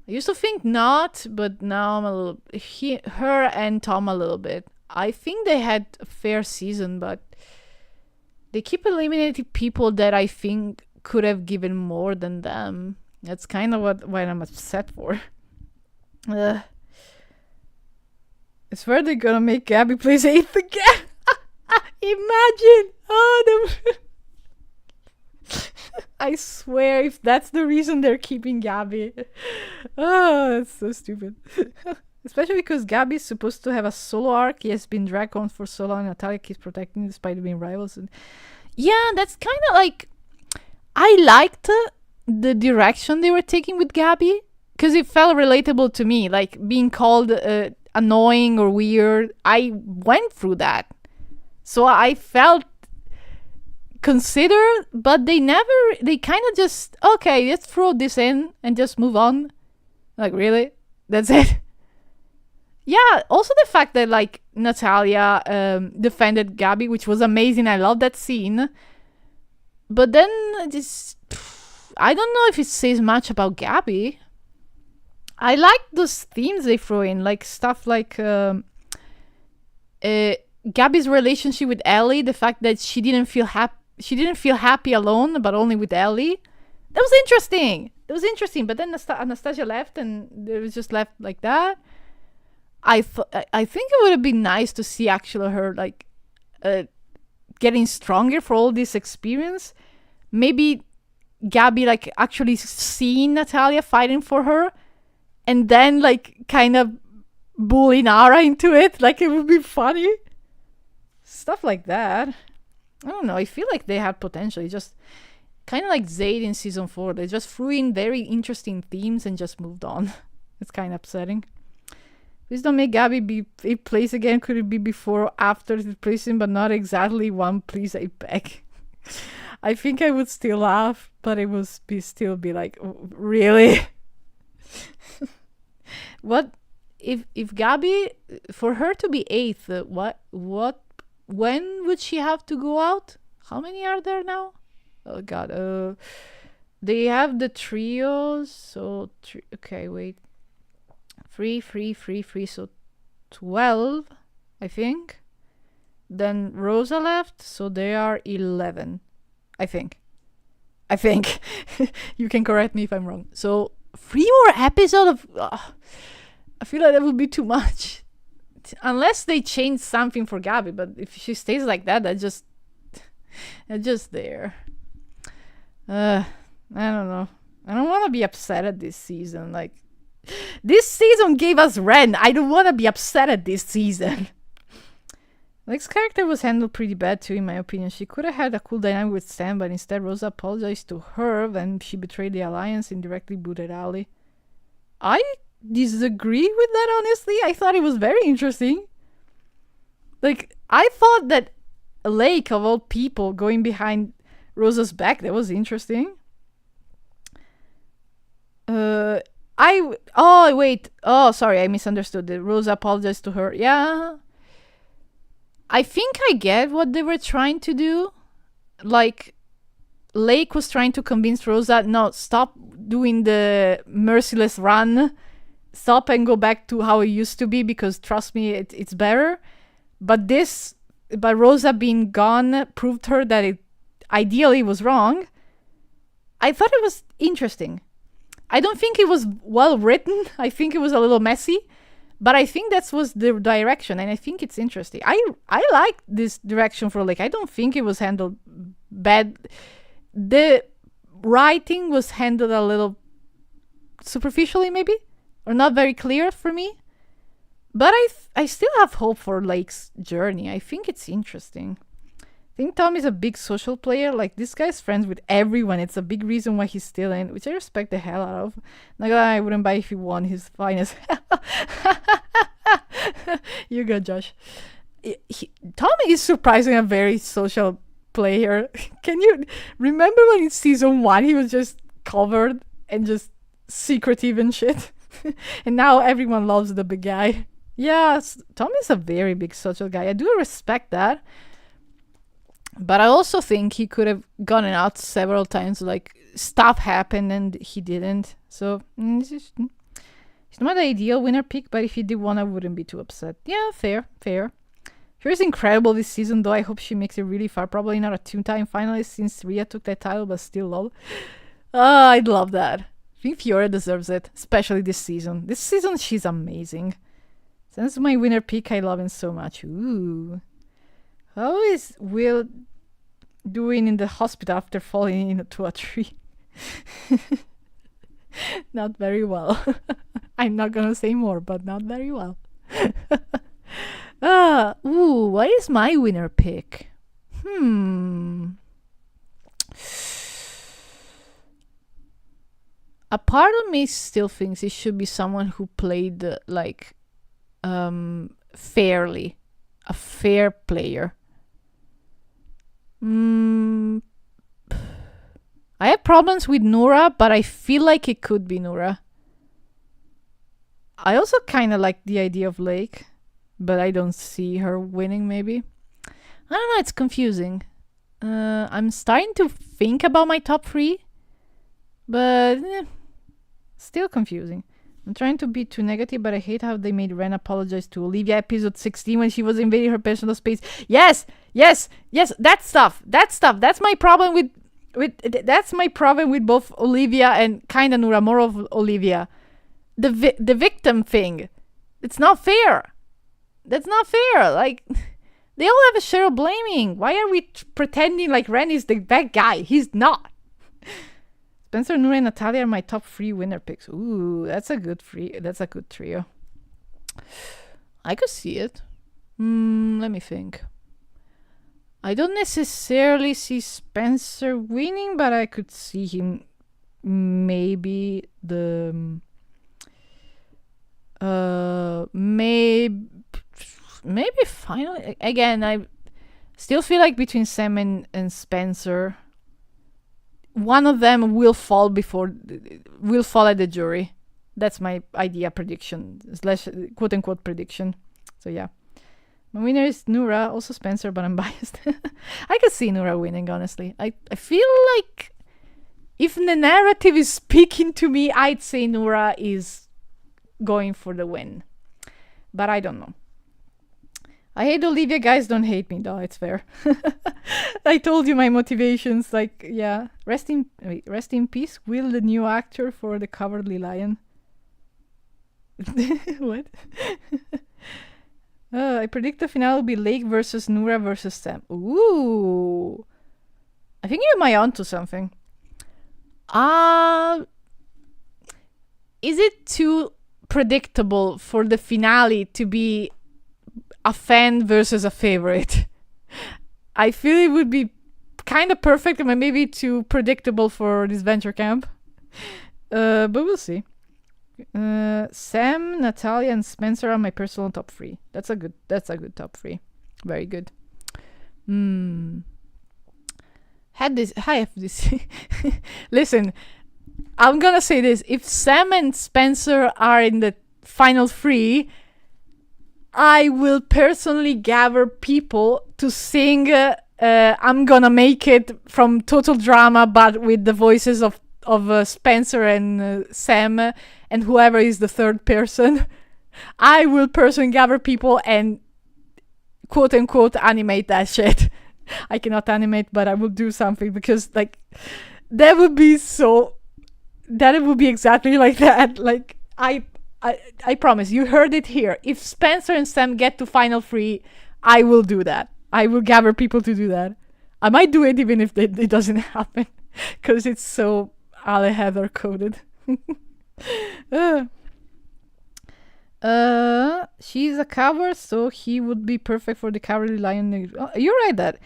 I used to think not, but now I'm a little... her and Tom a little bit. I think they had a fair season, but they keep eliminating people that I think could have given more than them. That's kind of what I'm upset for. It's where they're gonna make Gabby plays 8th again. Imagine! Oh, I swear, if that's the reason they're keeping Gabby. Oh, that's so stupid. Especially because Gabby is supposed to have a solo arc. He has been dragged on for so long. Natalia keeps protecting despite being rivals. And yeah, that's kind of like... I liked the direction they were taking with Gabby. Because it felt relatable to me. Like, being called annoying or weird. I went through that. So I felt considered, but they kind of just, okay, let's throw this in and just move on. Like, really? That's it? Yeah, also the fact that, like, Natalia defended Gabby, which was amazing. I love that scene. But then, I don't know if it says much about Gabby. I like those themes they throw in, like stuff like Gabby's relationship with Ellie, the fact that she didn't feel happy alone, but only with Ellie. That was interesting. It was interesting, but then Anastasia left, and it was just left like that. I think it would have been nice to see actually her like getting stronger for all this experience. Maybe Gabby like actually seeing Natalia fighting for her, and then like kind of bullying Ara into it. Like, it would be funny. Stuff like that. I don't know. I feel like they had potential. It just kind of like Zayd in season 4. They just threw in very interesting themes and just moved on. It's kind of upsetting. Please don't make Gabby be 8th place again. Could it be before or after the placing, but not exactly one, please, I beg. I think I would still laugh, but it would still be like, oh, really? What if Gabby, for her to be 8th, when would she have to go out? How many are there now? Oh god. They have the trios, so okay, wait. 3, so 12, I think. Then Rosa left, so they are 11. I think. You can correct me if I'm wrong. So 3 more episodes of... I feel like that would be too much. Unless they change something for Gabby, but if she stays like that, that's just there. I don't know. I don't want to be upset at this season. Like, this season gave us Ren. I don't want to be upset at this season. Lex character was handled pretty bad too, in my opinion. She could have had a cool dynamic with Sam, but instead Rosa apologized to her when she betrayed the alliance and directly booted Ali. I disagree with that, honestly. I thought it was very interesting. Like, I thought that Lake, of all people, going behind Rosa's back, that was interesting. Sorry, I misunderstood. Rosa apologized to her. Yeah. I think I get what they were trying to do. Like, Lake was trying to convince Rosa, no, stop doing the merciless run. Stop and go back to how it used to be, because trust me, it's better. But Rosa being gone proved her that it ideally was wrong. I thought it was interesting. I don't think it was well written. I think it was a little messy. But I think that was the direction, and I think it's interesting. I like this direction for Lake. I don't think it was handled bad. The writing was handled a little superficially, maybe, or not very clear for me. But I still have hope for Lake's journey. I think it's interesting. I think Tom is a big social player. Like, this guy's friends with everyone. It's a big reason why he's still in, which I respect the hell out of. Like, I wouldn't buy if he won. He's fine as hell. You go, Josh. Tom is surprisingly a very social player. Can you remember when in season 1 he was just covered and just secretive and shit? And now everyone loves the big guy. Yes, Tom is a very big social guy. I do respect that. But I also think he could have gotten out several times, like stuff happened and he didn't. So it's not the ideal winner pick, but if he did one, I wouldn't be too upset. Yeah, fair. She was incredible this season, though. I hope she makes it really far. Probably not a 2-time finalist since Rhea took that title, but still lol. I'd love that. I think Fiora deserves it, especially this season. This season, she's amazing. Since my winner pick, I love him so much. Ooh. How is Will doing in the hospital after falling into a tree? Not very well. I'm not gonna say more, but not very well. What is my winner pick? A part of me still thinks it should be someone who played fairly, a fair player. I have problems with Nura, but I feel like it could be Nura. I also kind of like the idea of Lake, but I don't see her winning, maybe. I don't know, it's confusing. I'm starting to think about my top 3, but still confusing. I'm trying to be too negative, but I hate how they made Ren apologize to Olivia episode 16 when she was invading her personal space. Yes, that stuff. That's my problem with that's my problem with both Olivia and kinda Nura, more of Olivia. The victim thing. It's not fair. That's not fair. Like, they all have a share of blaming. Why are we pretending like Ren is the bad guy? He's not. Spencer, Nura, and Natalia are my top 3 winner picks. Ooh, that's a good trio. I could see it. Let me think. I don't necessarily see Spencer winning, but I could see him maybe maybe finally. Again, I still feel like between Sam and Spencer, one of them will fall at the jury. That's my idea prediction / quote unquote prediction. So yeah. My winner is Nura, also Spencer, but I'm biased. I could see Nura winning, honestly. I feel like if the narrative is speaking to me, I'd say Nura is going for the win. But I don't know. I hate Olivia, guys. Don't hate me, though. It's fair. I told you my motivations. Like, yeah. Rest in peace, Will, the new actor for the Cowardly Lion. What? I predict the finale will be Lake versus Nura versus Sam. Ooh. I think you might onto something. Is it too predictable for the finale to be a fan versus a favorite? I feel it would be kind of perfect, but maybe too predictable for Disventure Camp. But we'll see. Sam, Natalia, and Spencer are my personal top 3. That's a good top 3. Very good. I have this. Listen, I'm gonna say this. If Sam and Spencer are in the final 3, I will personally gather people to sing I'm Gonna Make It from Total Drama, but with the voices of Spencer and Sam and whoever is the third person. I will personally gather people and quote unquote animate that shit. I cannot animate, but I will do something because like that would be exactly like that. Like I promise, you heard it here. If Spencer and Sam get to final 3, I will do that. I will gather people to do that. I might do it even if it doesn't happen because it's so Ale Heather coded. She's a coward, so he would be perfect for the Cowardly Lion. Oh, you're right that.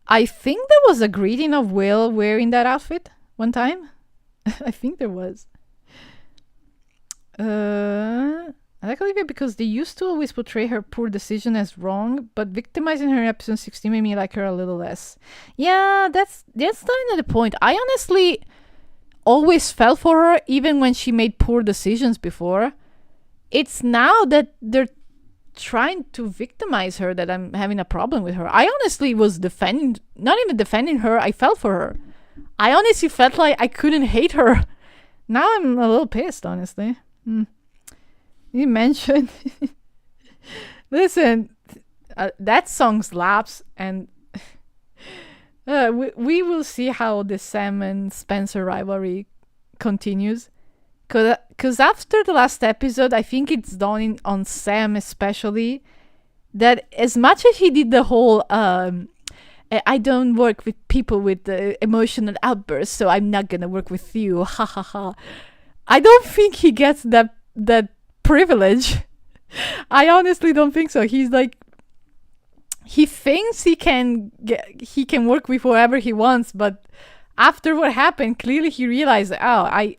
I think there was a greeting of Will wearing that outfit one time. I think there was. I like Olivia because they used to always portray her poor decision as wrong, but victimizing her in episode 16 made me like her a little less. Yeah, that's kind of the point. I honestly always felt for her, even when she made poor decisions before. It's now that they're trying to victimize her that I'm having a problem with her. I honestly was not even defending her. I felt for her. I honestly felt like I couldn't hate her. Now I'm a little pissed, honestly. You mentioned... Listen, that song slaps, and we will see how the Sam and Spencer rivalry continues. Because after the last episode, I think it's dawning on Sam especially that as much as he did the whole I don't work with people with emotional outbursts, so I'm not gonna work with you, ha ha ha. I don't think he gets that privilege. I honestly don't think so. He's like, he thinks he can work with whoever he wants, but after what happened, clearly he realized, I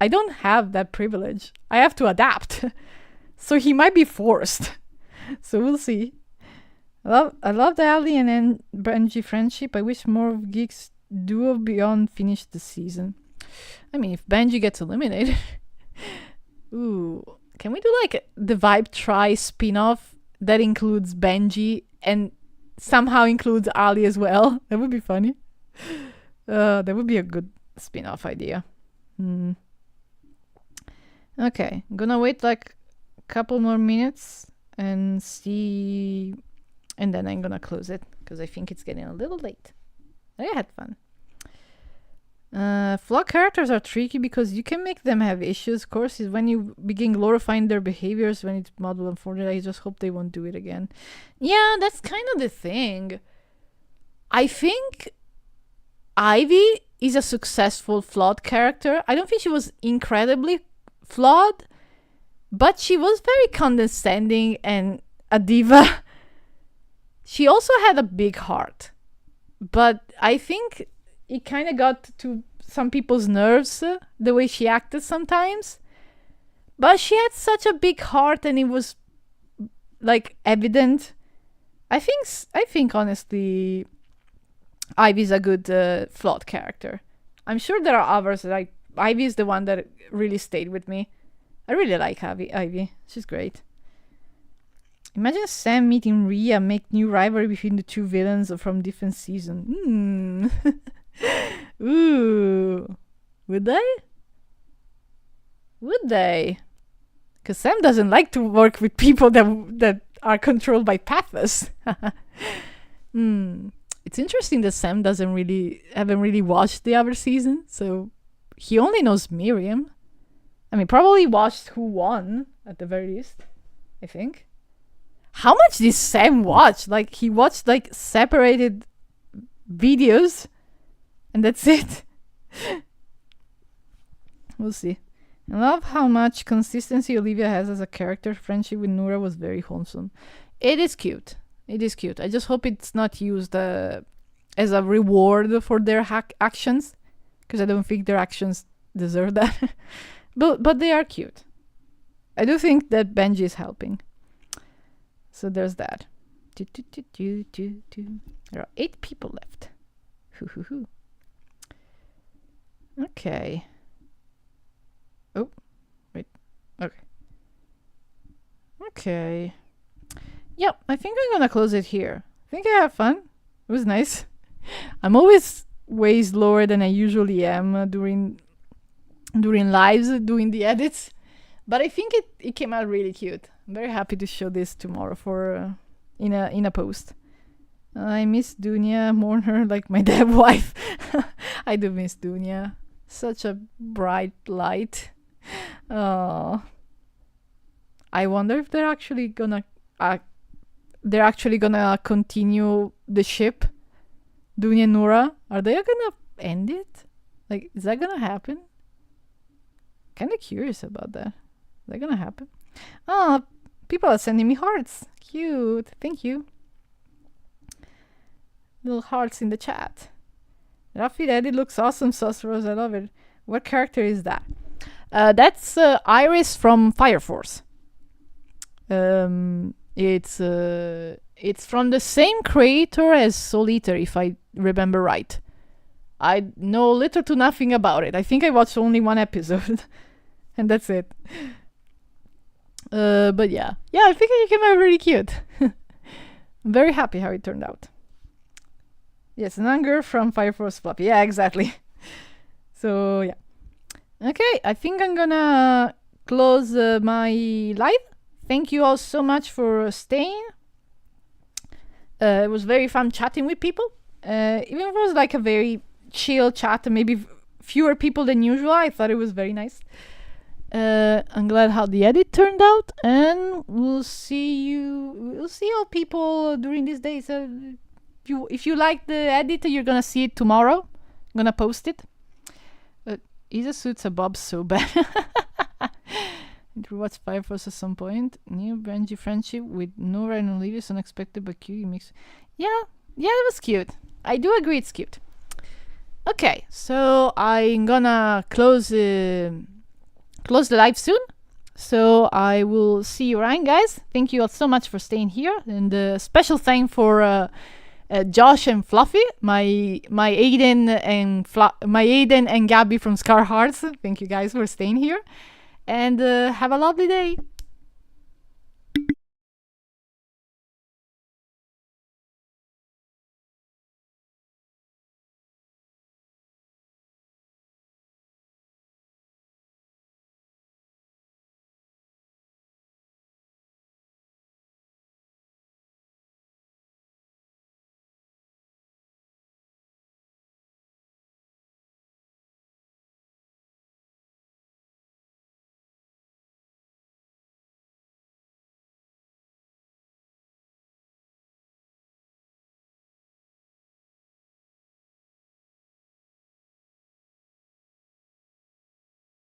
don't have that privilege. I have to adapt. So he might be forced. So we'll see. I love the Ali and Benji friendship. I wish more of Geeks Duo Beyond finished the season. I mean, if Benji gets eliminated. Ooh. Can we do like the Vibe Try spin-off that includes Benji and somehow includes Ali as well? That would be funny. That would be a good spin-off idea. Okay, I'm gonna wait like a couple more minutes and see, and then I'm gonna close it because I think it's getting a little late. I had fun. Flawed characters are tricky because you can make them have issues. Of course, is when you begin glorifying their behaviors when it's modeled on Fortnite. I just hope they won't do it again. Yeah, that's kind of the thing. I think Ivy is a successful flawed character. I don't think she was incredibly flawed, but she was very condescending and a diva. She also had a big heart, but I think it kind of got to some people's nerves, the way she acted sometimes. But she had such a big heart and it was like evident. I think honestly Ivy's a good flawed character. I'm sure there are others. Like Ivy is the one that really stayed with me. I really like Ivy. She's great. Imagine Sam meeting Rhea, make new rivalry between the two villains from different seasons. Ooh. Would they? Would they? Because Sam doesn't like to work with people that are controlled by pathos. It's interesting that Sam haven't really watched the other season, so he only knows Miriam. I mean, probably watched who won at the very least, I think. How much did Sam watch? Like, he watched like separated videos and that's it. We'll see. I love how much consistency Olivia has as a character. Friendship with Noura was very wholesome. It is cute. It is cute. I just hope it's not used as a reward for their actions, because I don't think their actions deserve that. but they are cute. I do think that Benji is helping. So there's that. There are 8 people left. Okay. Oh, wait. Okay. Okay. Yep, I think I'm gonna close it here. I think I had fun. It was nice. I'm always way slower than I usually am during lives, doing the edits. But I think it came out really cute. I'm very happy to show this tomorrow for in a post. I miss Dunya, mourn her like my dead wife. I do miss Dunya. Such a bright light. Oh. I wonder if they're actually gonna continue the ship. Dunya and Noura. Are they gonna end it? Like, is that gonna happen? Kinda curious about that. Is that gonna happen? Oh, people are sending me hearts. Cute. Thank you. Little hearts in the chat. Rafi Daddy looks awesome, Sauce Rose. I love it. What character is that? That's Iris from Fire Force. It's from the same creator as Soul Eater, if I remember right. I know little to nothing about it. I think I watched only one episode. And that's it. But yeah, I think it came out really cute. I'm very happy how it turned out. Yes, an anger from Fire Force Floppy. Yeah, exactly. So yeah. Okay, I think I'm gonna close my live. Thank you all so much for staying. It was very fun chatting with people. Even if it was like a very chill chat, maybe fewer people than usual, I thought it was very nice. I'm glad how the edit turned out, and we'll see all people during these days. If you like the edit, you're gonna see it tomorrow. I'm gonna post it. Isa suits a bob so bad. What's Fire Force at some point? New Benji friendship with Nora and Olivia is unexpected but cute mix. Yeah, it was cute. I do agree it's cute. Okay, so I'm gonna close the live soon. So I will see you around, guys. Thank you all so much for staying here, and special thank for Josh and Fluffy, my Aiden and Gabby from Scar Hearts. Thank you guys for staying here, and have a lovely day.